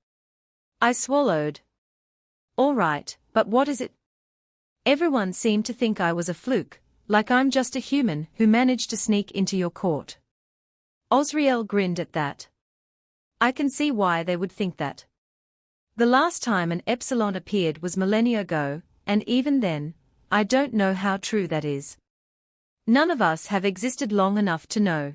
I swallowed. All right, but what is it? Everyone seemed to think I was a fluke, like I'm just a human who managed to sneak into your court. Osriel grinned at that. I can see why they would think that. The last time an Epsilon appeared was millennia ago, and even then, I don't know how true that is. None of us have existed long enough to know.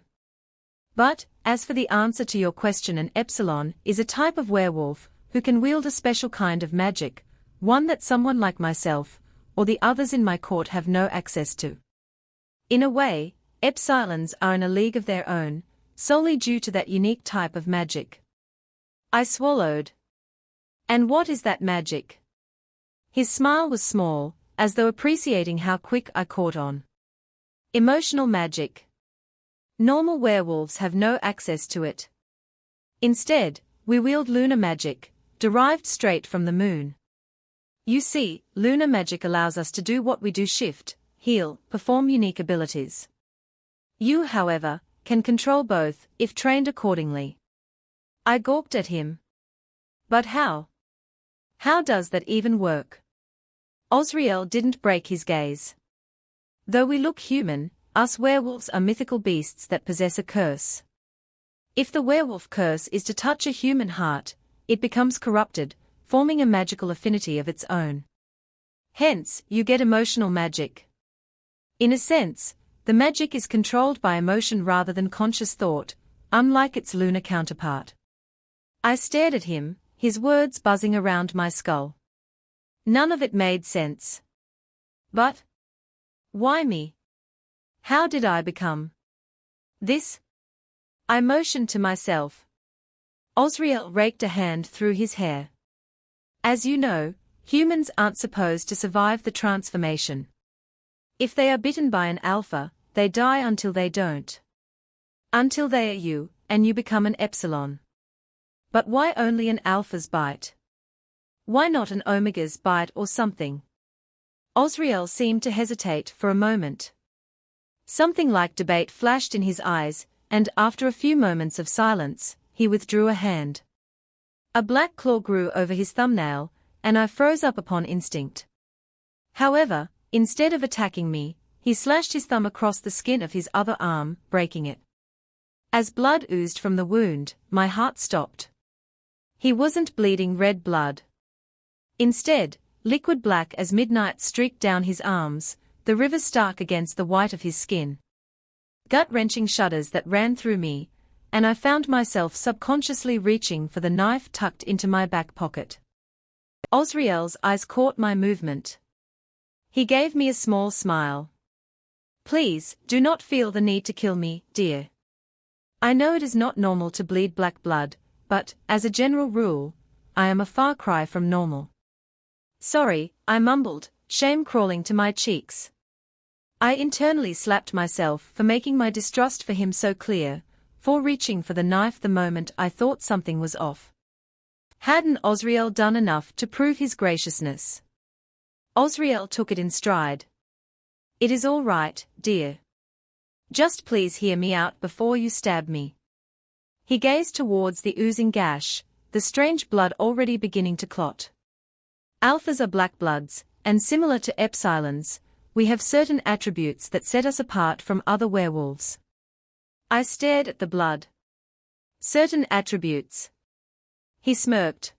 But, as for the answer to your question, an Epsilon is a type of werewolf who can wield a special kind of magic, one that someone like myself, or the others in my court have no access to. In a way, Epsilons are in a league of their own, solely due to that unique type of magic. I swallowed. And what is that magic? His smile was small, as though appreciating how quick I caught on. Emotional magic. Normal werewolves have no access to it. Instead, we wield lunar magic, derived straight from the moon. You see, lunar magic allows us to do what we do: shift, heal, perform unique abilities. You, however, can control both, if trained accordingly. I gawped at him. But how? How does that even work? Osriel didn't break his gaze. Though we look human, us werewolves are mythical beasts that possess a curse. If the werewolf curse is to touch a human heart, it becomes corrupted, forming a magical affinity of its own. Hence, you get emotional magic. In a sense, the magic is controlled by emotion rather than conscious thought, unlike its lunar counterpart. I stared at him, his words buzzing around my skull. None of it made sense. But why me? How did I become this? I motioned to myself. Osriel raked a hand through his hair. As you know, humans aren't supposed to survive the transformation. If they are bitten by an alpha, they die until they don't. Until they are you, and you become an Epsilon. But why only an alpha's bite? Why not an omega's bite or something? Osriel seemed to hesitate for a moment. Something like debate flashed in his eyes, and after a few moments of silence, he withdrew a hand. A black claw grew over his thumbnail, and I froze up upon instinct. However, instead of attacking me, he slashed his thumb across the skin of his other arm, breaking it. As blood oozed from the wound, my heart stopped. He wasn't bleeding red blood. Instead, liquid black as midnight streaked down his arms, the river stark against the white of his skin. Gut-wrenching shudders that ran through me, and I found myself subconsciously reaching for the knife tucked into my back pocket. Osriel's eyes caught my movement. He gave me a small smile. Please, do not feel the need to kill me, dear. I know it is not normal to bleed black blood, but, as a general rule, I am a far cry from normal. Sorry, I mumbled, shame crawling to my cheeks. I internally slapped myself for making my distrust for him so clear, for reaching for the knife the moment I thought something was off. Hadn't Osriel done enough to prove his graciousness? Osriel took it in stride. It is all right, dear. Just please hear me out before you stab me. He gazed towards the oozing gash, the strange blood already beginning to clot. Alphas are black bloods, and similar to Epsilons, we have certain attributes that set us apart from other werewolves. I stared at the blood. Certain attributes. He smirked.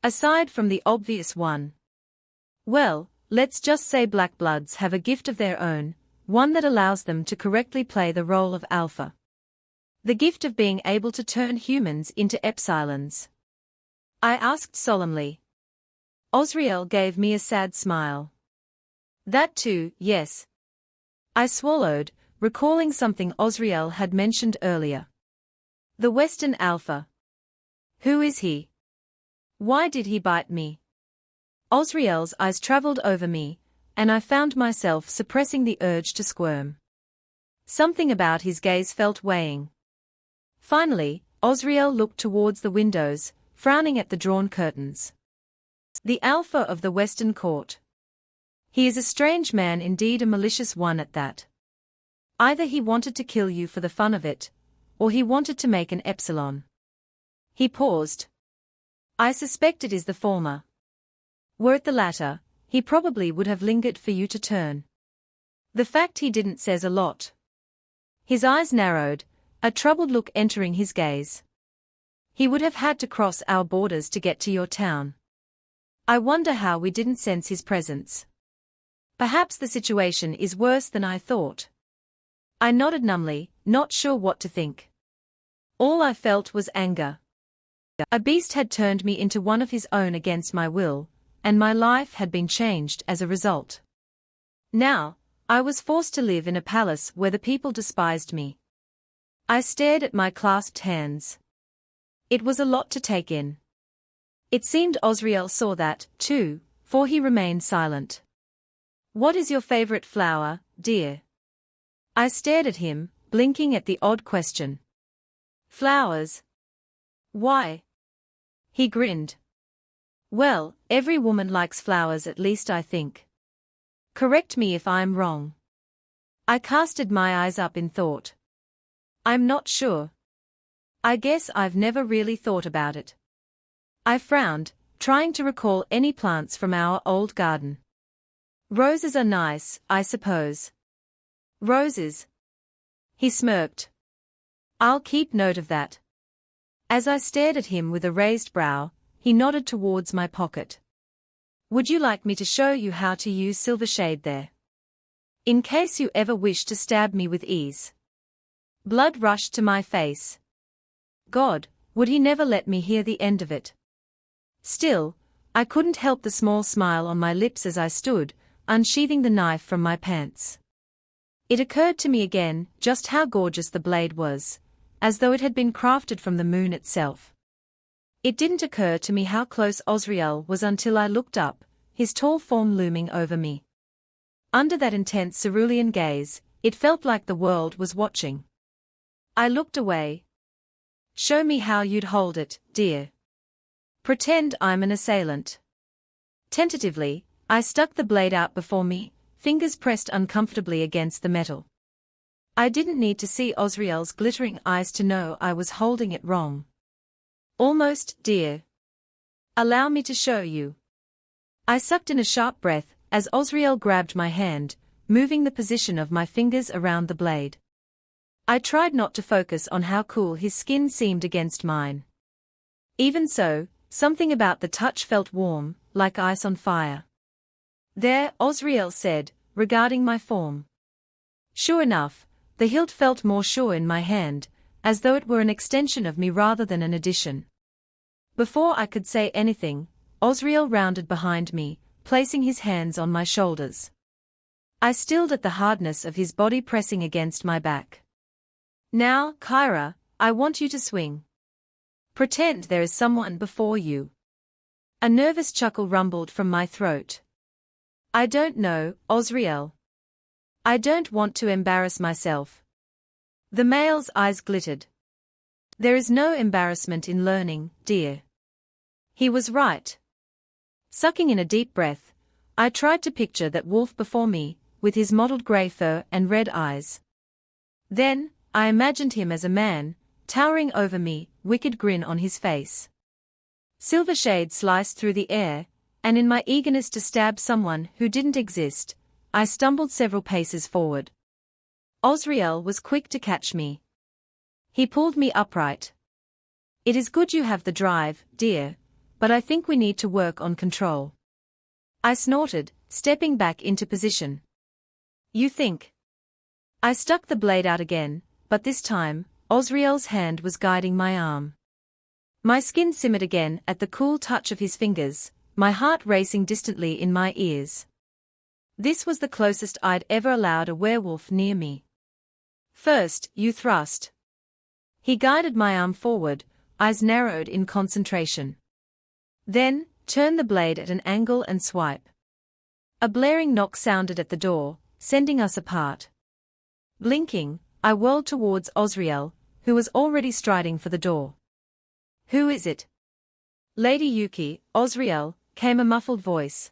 Aside from the obvious one. Well, let's just say black bloods have a gift of their own, one that allows them to correctly play the role of alpha. The gift of being able to turn humans into Epsilons. I asked solemnly. Osriel gave me a sad smile. That too, yes. I swallowed, recalling something Osriel had mentioned earlier. The Western Alpha. Who is he? Why did he bite me? Osriel's eyes traveled over me, and I found myself suppressing the urge to squirm. Something about his gaze felt weighing. Finally, Osriel looked towards the windows, frowning at the drawn curtains. The Alpha of the Western Court. He is a strange man, indeed, a malicious one at that. Either he wanted to kill you for the fun of it, or he wanted to make an Epsilon. He paused. I suspect it is the former. Were it the latter, he probably would have lingered for you to turn. The fact he didn't says a lot. His eyes narrowed, a troubled look entering his gaze. He would have had to cross our borders to get to your town. I wonder how we didn't sense his presence. Perhaps the situation is worse than I thought. I nodded numbly, not sure what to think. All I felt was anger. A beast had turned me into one of his own against my will, and my life had been changed as a result. Now, I was forced to live in a palace where the people despised me. I stared at my clasped hands. It was a lot to take in. It seemed Osriel saw that, too, for he remained silent. What is your favorite flower, dear? I stared at him, blinking at the odd question. Flowers? Why? He grinned. Well, every woman likes flowers, at least I think. Correct me if I'm wrong. I casted my eyes up in thought. I'm not sure. I guess I've never really thought about it. I frowned, trying to recall any plants from our old garden. Roses are nice, I suppose. Roses. He smirked. I'll keep note of that. As I stared at him with a raised brow, he nodded towards my pocket. Would you like me to show you how to use Silvershade there? In case you ever wish to stab me with ease. Blood rushed to my face. God, would he never let me hear the end of it? Still, I couldn't help the small smile on my lips as I stood, unsheathing the knife from my pants. It occurred to me again just how gorgeous the blade was, as though it had been crafted from the moon itself. It didn't occur to me how close Osriel was until I looked up, his tall form looming over me. Under that intense cerulean gaze, it felt like the world was watching. I looked away. Show me how you'd hold it, dear. Pretend I'm an assailant. Tentatively, I stuck the blade out before me, fingers pressed uncomfortably against the metal. I didn't need to see Osriel's glittering eyes to know I was holding it wrong. Almost, dear. Allow me to show you. I sucked in a sharp breath as Osriel grabbed my hand, moving the position of my fingers around the blade. I tried not to focus on how cool his skin seemed against mine. Even so, something about the touch felt warm, like ice on fire. There, Osriel said, regarding my form. Sure enough, the hilt felt more sure in my hand, as though it were an extension of me rather than an addition. Before I could say anything, Osriel rounded behind me, placing his hands on my shoulders. I stilled at the hardness of his body pressing against my back. Now, Kyra, I want you to swing. Pretend there is someone before you. A nervous chuckle rumbled from my throat. I don't know, Osriel. I don't want to embarrass myself. The male's eyes glittered. There is no embarrassment in learning, dear. He was right. Sucking in a deep breath, I tried to picture that wolf before me, with his mottled grey fur and red eyes. Then, I imagined him as a man, towering over me, wicked grin on his face. Silver shade sliced through the air, and in my eagerness to stab someone who didn't exist, I stumbled several paces forward. Osriel was quick to catch me. He pulled me upright. It is good you have the drive, dear, but I think we need to work on control. I snorted, stepping back into position. You think? I stuck the blade out again, but this time, Osriel's hand was guiding my arm. My skin simmered again at the cool touch of his fingers, my heart racing distantly in my ears. This was the closest I'd ever allowed a werewolf near me. First, you thrust. He guided my arm forward, eyes narrowed in concentration. Then, turn the blade at an angle and swipe. A blaring knock sounded at the door, sending us apart. Blinking, I whirled towards Osriel, who was already striding for the door. Who is it? Lady Yuki, Osriel, came a muffled voice.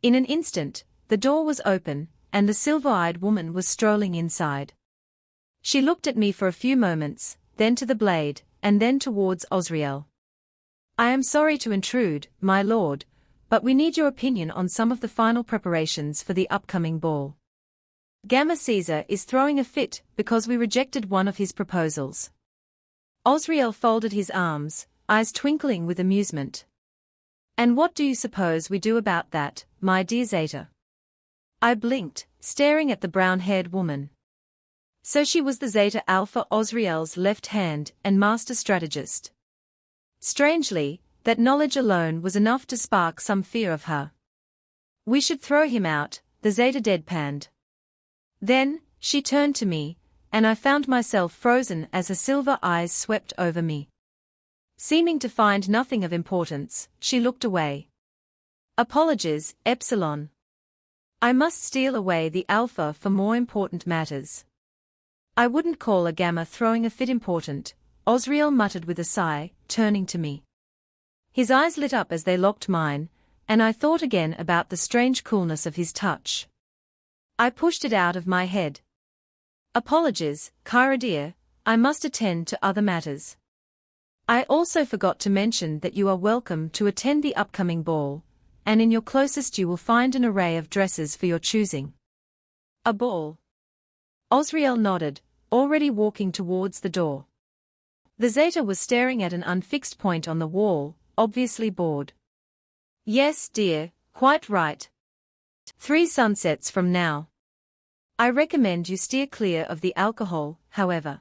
In an instant, the door was open, and the silver-eyed woman was strolling inside. She looked at me for a few moments, then to the blade, and then towards Osriel. I am sorry to intrude, my lord, but we need your opinion on some of the final preparations for the upcoming ball. Gamma Caesar is throwing a fit because we rejected one of his proposals. Osriel folded his arms, eyes twinkling with amusement. And what do you suppose we do about that, my dear Zeta? I blinked, staring at the brown-haired woman. So she was the Zeta Alpha Osriel's left hand and master strategist. Strangely, that knowledge alone was enough to spark some fear of her. We should throw him out, the Zeta deadpanned. Then, she turned to me, and I found myself frozen as her silver eyes swept over me. Seeming to find nothing of importance, she looked away. Apologies, Epsilon. I must steal away the Alpha for more important matters. I wouldn't call a Gamma throwing a fit important, Osriel muttered with a sigh, turning to me. His eyes lit up as they locked mine, and I thought again about the strange coolness of his touch. I pushed it out of my head. Apologies, Kyra dear, I must attend to other matters. I also forgot to mention that you are welcome to attend the upcoming ball, and in your closest you will find an array of dresses for your choosing. A ball? Osriel nodded, already walking towards the door. The Zeta was staring at an unfixed point on the wall, obviously bored. Yes, dear, quite right. 3 sunsets from now. I recommend you steer clear of the alcohol, however.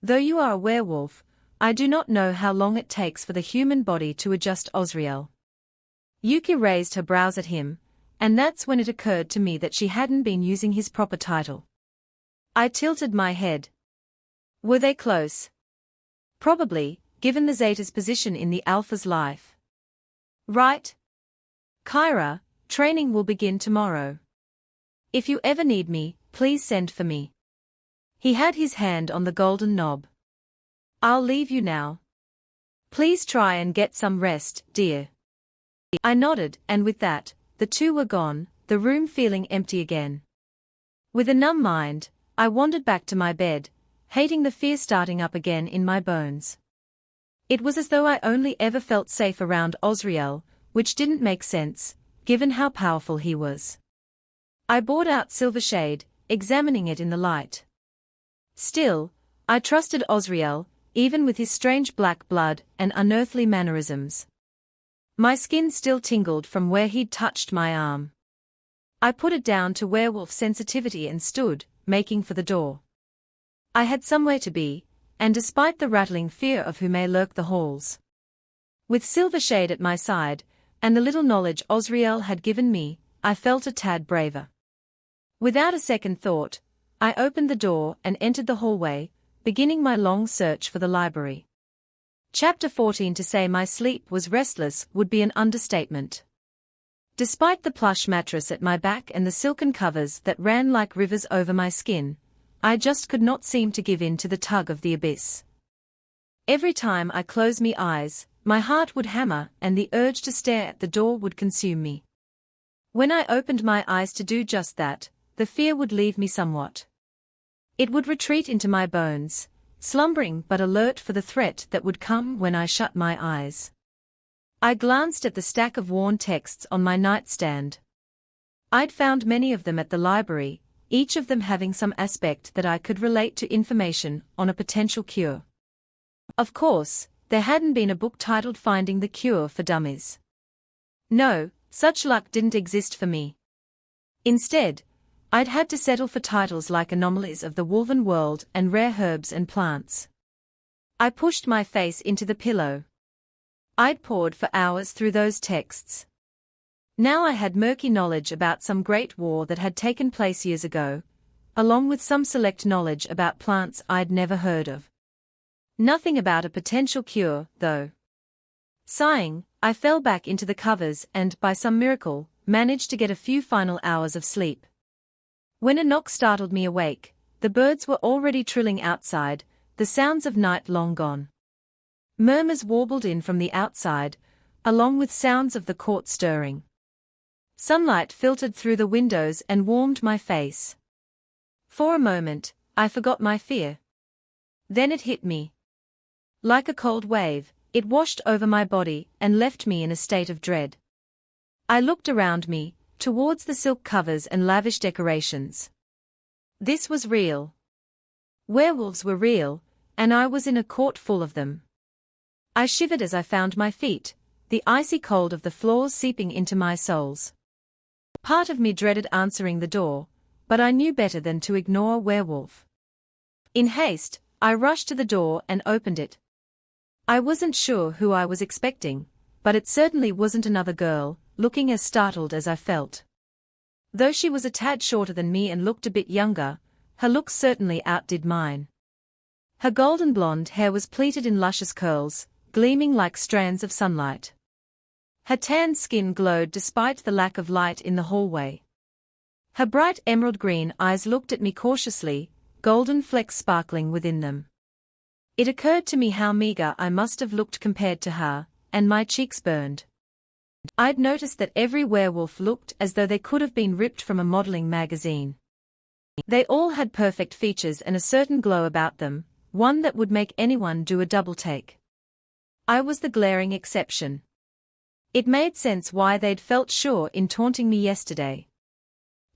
Though you are a werewolf, I do not know how long it takes for the human body to adjust. Osriel. Yuki raised her brows at him, and that's when it occurred to me that she hadn't been using his proper title. I tilted my head. Were they close? Probably, given the Zeta's position in the Alpha's life. Right? Kyra, training will begin tomorrow. If you ever need me, please send for me. He had his hand on the golden knob. I'll leave you now. Please try and get some rest, dear. I nodded, and with that, the two were gone, the room feeling empty again. With a numb mind, I wandered back to my bed, hating the fear starting up again in my bones. It was as though I only ever felt safe around Osriel, which didn't make sense, given how powerful he was. I brought out Silvershade, examining it in the light. Still, I trusted Osriel, even with his strange black blood and unearthly mannerisms. My skin still tingled from where he'd touched my arm. I put it down to werewolf sensitivity and stood, making for the door. I had somewhere to be, and despite the rattling fear of who may lurk the halls. With Silvershade at my side, and the little knowledge Osriel had given me, I felt a tad braver. Without a second thought, I opened the door and entered the hallway, beginning my long search for the library. Chapter 14. To say my sleep was restless would be an understatement. Despite the plush mattress at my back and the silken covers that ran like rivers over my skin, I just could not seem to give in to the tug of the abyss. Every time I closed my eyes, my heart would hammer and the urge to stare at the door would consume me. When I opened my eyes to do just that, the fear would leave me somewhat. It would retreat into my bones, slumbering but alert for the threat that would come when I shut my eyes. I glanced at the stack of worn texts on my nightstand. I'd found many of them at the library, each of them having some aspect that I could relate to information on a potential cure. Of course, there hadn't been a book titled Finding the Cure for Dummies. No, such luck didn't exist for me. Instead, I'd had to settle for titles like Anomalies of the Woven World and Rare Herbs and Plants. I pushed my face into the pillow. I'd pored for hours through those texts. Now I had murky knowledge about some great war that had taken place years ago, along with some select knowledge about plants I'd never heard of. Nothing about a potential cure, though. Sighing, I fell back into the covers and, by some miracle, managed to get a few final hours of sleep. When a knock startled me awake, the birds were already trilling outside, the sounds of night long gone. Murmurs warbled in from the outside, along with sounds of the court stirring. Sunlight filtered through the windows and warmed my face. For a moment, I forgot my fear. Then it hit me. Like a cold wave, it washed over my body and left me in a state of dread. I looked around me, towards the silk covers and lavish decorations. This was real. Werewolves were real, and I was in a court full of them. I shivered as I found my feet, the icy cold of the floors seeping into my soles. Part of me dreaded answering the door, but I knew better than to ignore Werewolf. In haste, I rushed to the door and opened it. I wasn't sure who I was expecting, but it certainly wasn't another girl, looking as startled as I felt. Though she was a tad shorter than me and looked a bit younger, her looks certainly outdid mine. Her golden blonde hair was pleated in luscious curls, gleaming like strands of sunlight. Her tanned skin glowed despite the lack of light in the hallway. Her bright emerald green eyes looked at me cautiously, golden flecks sparkling within them. It occurred to me how meager I must have looked compared to her, and my cheeks burned. I'd noticed that every werewolf looked as though they could have been ripped from a modeling magazine. They all had perfect features and a certain glow about them, one that would make anyone do a double take. I was the glaring exception. It made sense why they'd felt sure in taunting me yesterday.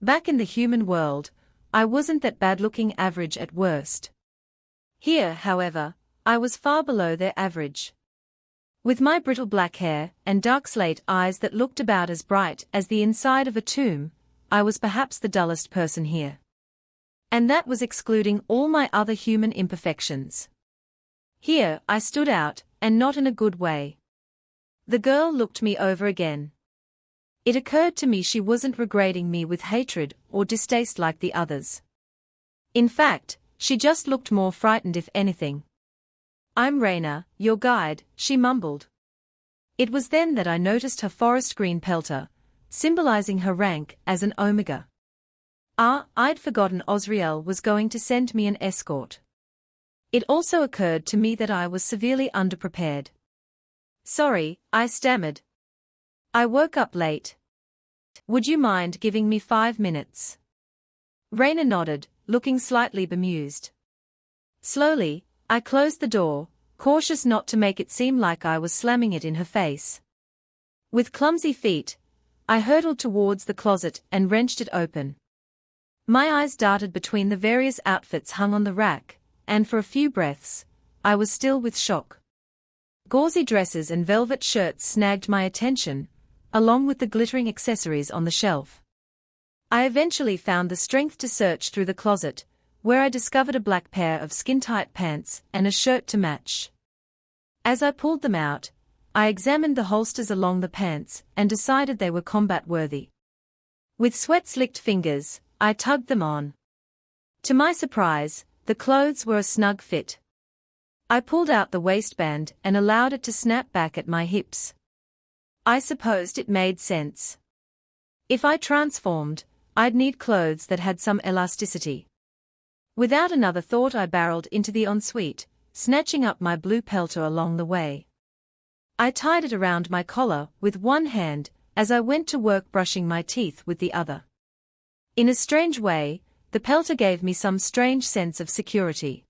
Back in the human world, I wasn't that bad-looking average at worst. Here, however, I was far below their average. With my brittle black hair and dark slate eyes that looked about as bright as the inside of a tomb, I was perhaps the dullest person here. And that was excluding all my other human imperfections. Here, I stood out, and not in a good way. The girl looked me over again. It occurred to me she wasn't regarding me with hatred or distaste like the others. In fact, she just looked more frightened if anything. "I'm Raina, your guide," she mumbled. It was then that I noticed her forest green pelter, symbolizing her rank as an Omega. I'd forgotten Osriel was going to send me an escort. It also occurred to me that I was severely underprepared. "Sorry," I stammered. "I woke up late. Would you mind giving me 5 minutes?" Raina nodded, looking slightly bemused. Slowly, I closed the door, cautious not to make it seem like I was slamming it in her face. With clumsy feet, I hurtled towards the closet and wrenched it open. My eyes darted between the various outfits hung on the rack, and for a few breaths, I was still with shock. Gauzy dresses and velvet shirts snagged my attention, along with the glittering accessories on the shelf. I eventually found the strength to search through the closet, where I discovered a black pair of skin-tight pants and a shirt to match. As I pulled them out, I examined the holsters along the pants and decided they were combat-worthy. With sweat-slicked fingers, I tugged them on. To my surprise, the clothes were a snug fit. I pulled out the waistband and allowed it to snap back at my hips. I supposed it made sense. If I transformed, I'd need clothes that had some elasticity. Without another thought, I barreled into the ensuite, snatching up my blue pelter along the way. I tied it around my collar with one hand as I went to work brushing my teeth with the other. In a strange way, the pelter gave me some strange sense of security.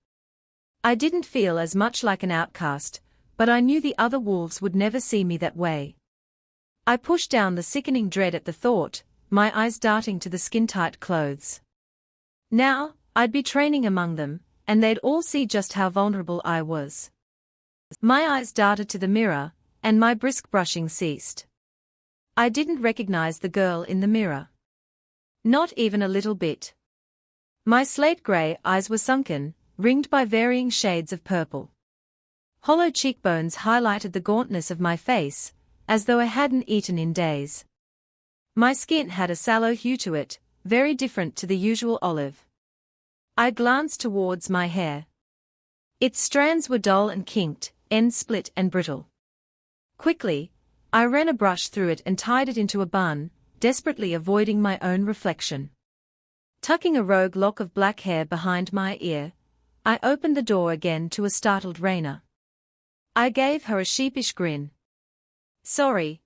I didn't feel as much like an outcast, but I knew the other wolves would never see me that way. I pushed down the sickening dread at the thought, my eyes darting to the skin-tight clothes. Now, I'd be training among them, and they'd all see just how vulnerable I was. My eyes darted to the mirror, and my brisk brushing ceased. I didn't recognize the girl in the mirror. Not even a little bit. My slate-gray eyes were sunken, ringed by varying shades of purple. Hollow cheekbones highlighted the gauntness of my face, as though I hadn't eaten in days. My skin had a sallow hue to it, very different to the usual olive. I glanced towards my hair. Its strands were dull and kinked, ends split and brittle. Quickly, I ran a brush through it and tied it into a bun, desperately avoiding my own reflection. Tucking a rogue lock of black hair behind my ear, I opened the door again to a startled Raina. I gave her a sheepish grin. "Sorry.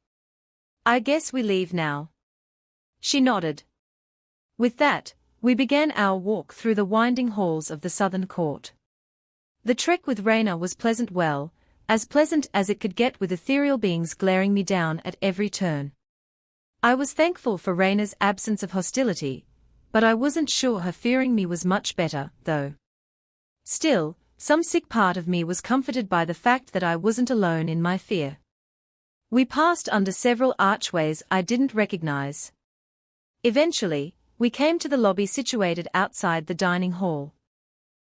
I guess we leave now." She nodded. With that, we began our walk through the winding halls of the southern court. The trek with Raina was pleasant, well, as pleasant as it could get with ethereal beings glaring me down at every turn. I was thankful for Raina's absence of hostility, but I wasn't sure her fearing me was much better, though. Still, some sick part of me was comforted by the fact that I wasn't alone in my fear. We passed under several archways I didn't recognize. Eventually, we came to the lobby situated outside the dining hall.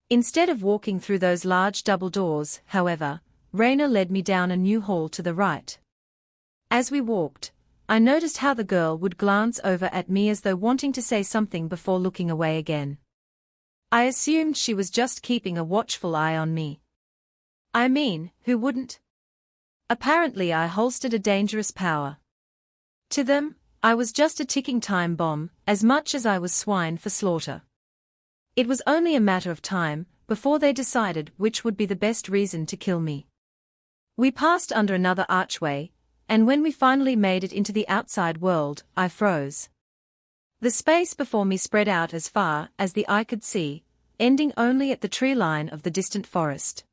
Instead of walking through those large double doors, however, Raina led me down a new hall to the right. As we walked, I noticed how the girl would glance over at me as though wanting to say something before looking away again. I assumed she was just keeping a watchful eye on me. I mean, who wouldn't? Apparently I holstered a dangerous power. To them, I was just a ticking time bomb, as much as I was swine for slaughter. It was only a matter of time before they decided which would be the best reason to kill me. We passed under another archway, and when we finally made it into the outside world, I froze. The space before me spread out as far as the eye could see, ending only at the tree line of the distant forest.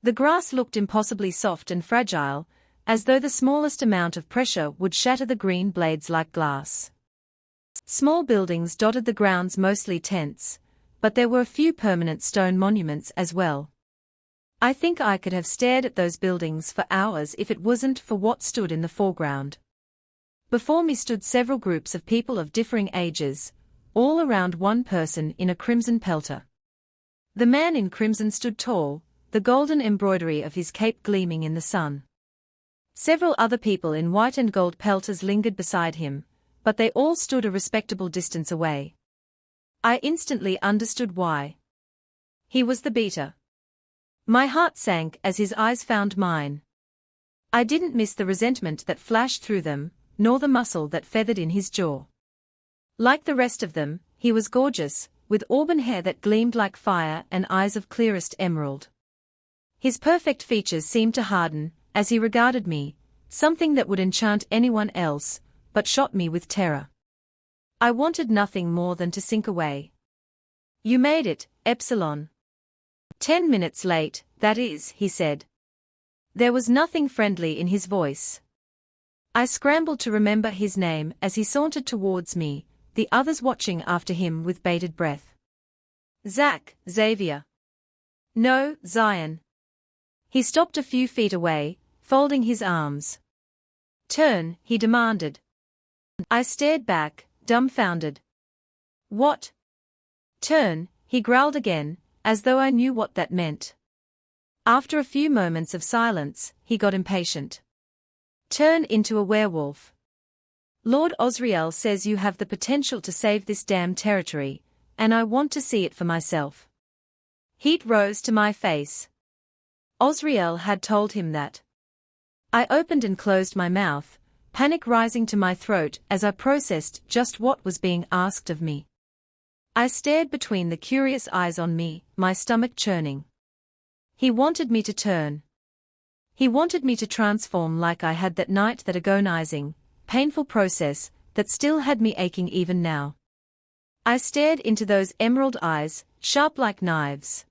The grass looked impossibly soft and fragile, as though the smallest amount of pressure would shatter the green blades like glass. Small buildings dotted the grounds, mostly tents, but there were a few permanent stone monuments as well. I think I could have stared at those buildings for hours if it wasn't for what stood in the foreground. Before me stood several groups of people of differing ages, all around one person in a crimson pelter. The man in crimson stood tall, the golden embroidery of his cape gleaming in the sun. Several other people in white and gold pelters lingered beside him, but they all stood a respectable distance away. I instantly understood why. He was the beater. My heart sank as his eyes found mine. I didn't miss the resentment that flashed through them, nor the muscle that feathered in his jaw. Like the rest of them, he was gorgeous, with auburn hair that gleamed like fire and eyes of clearest emerald. His perfect features seemed to harden, as he regarded me, something that would enchant anyone else, but shot me with terror. I wanted nothing more than to sink away. "You made it, Epsilon." 10 minutes late, that is, he said. There was nothing friendly in his voice. I scrambled to remember his name as he sauntered towards me, the others watching after him with bated breath. Xavier. No, Zion. He stopped a few feet away, folding his arms. "Turn," he demanded. I stared back, dumbfounded. "What?" "Turn," he growled again, as though I knew what that meant. After a few moments of silence, he got impatient. "Turn into a werewolf." Lord Osriel says you have the potential to save this damn territory, and I want to see it for myself. Heat rose to my face. Osriel had told him that. I opened and closed my mouth, panic rising to my throat as I processed just what was being asked of me. I stared between the curious eyes on me, my stomach churning. He wanted me to turn. He wanted me to transform like I had that night, that agonizing, painful process that still had me aching even now. I stared into those emerald eyes, sharp like knives.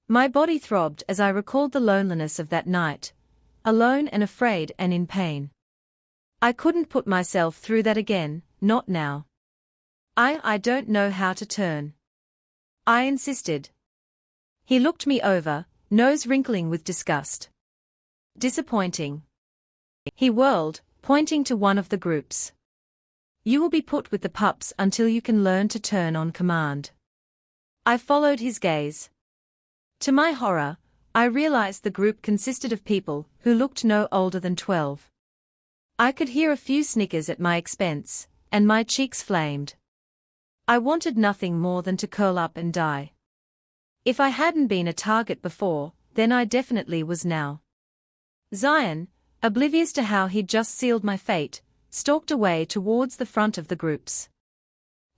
My body throbbed as I recalled the loneliness of that night, alone and afraid and in pain. I couldn't put myself through that again, not now. I don't know how to turn. I insisted. He looked me over, nose wrinkling with disgust. Disappointing. He whirled, pointing to one of the groups. You will be put with the pups until you can learn to turn on command. I followed his gaze. To my horror, I realized the group consisted of people who looked no older than 12. I could hear a few snickers at my expense, and my cheeks flamed. I wanted nothing more than to curl up and die. If I hadn't been a target before, then I definitely was now. Zion, oblivious to how he'd just sealed my fate, stalked away towards the front of the groups.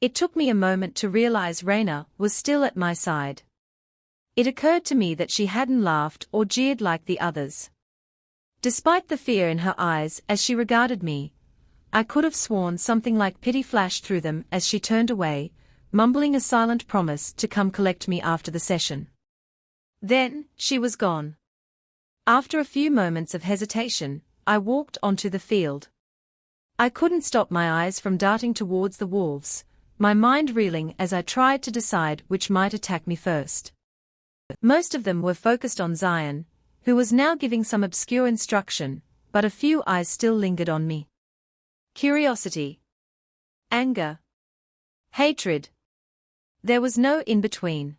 It took me a moment to realize Raina was still at my side. It occurred to me that she hadn't laughed or jeered like the others. Despite the fear in her eyes as she regarded me, I could have sworn something like pity flashed through them as she turned away, mumbling a silent promise to come collect me after the session. Then, she was gone. After a few moments of hesitation, I walked onto the field. I couldn't stop my eyes from darting towards the wolves, my mind reeling as I tried to decide which might attack me first. Most of them were focused on Zion, who was now giving some obscure instruction, but a few eyes still lingered on me. Curiosity. Anger. Hatred. There was no in-between.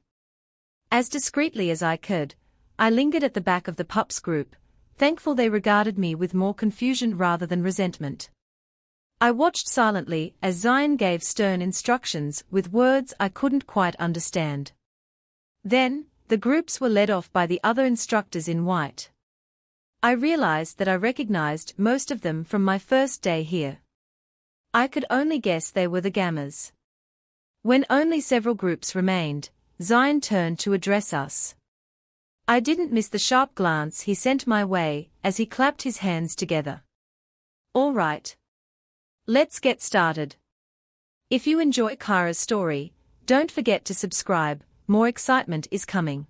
As discreetly as I could, I lingered at the back of the pups group, thankful they regarded me with more confusion rather than resentment. I watched silently as Zion gave stern instructions with words I couldn't quite understand. Then, the groups were led off by the other instructors in white. I realized that I recognized most of them from my first day here. I could only guess they were the Gammas. When only several groups remained, Zion turned to address us. I didn't miss the sharp glance he sent my way as he clapped his hands together. All right. Let's get started. If you enjoy Kyra's story, don't forget to subscribe, more excitement is coming.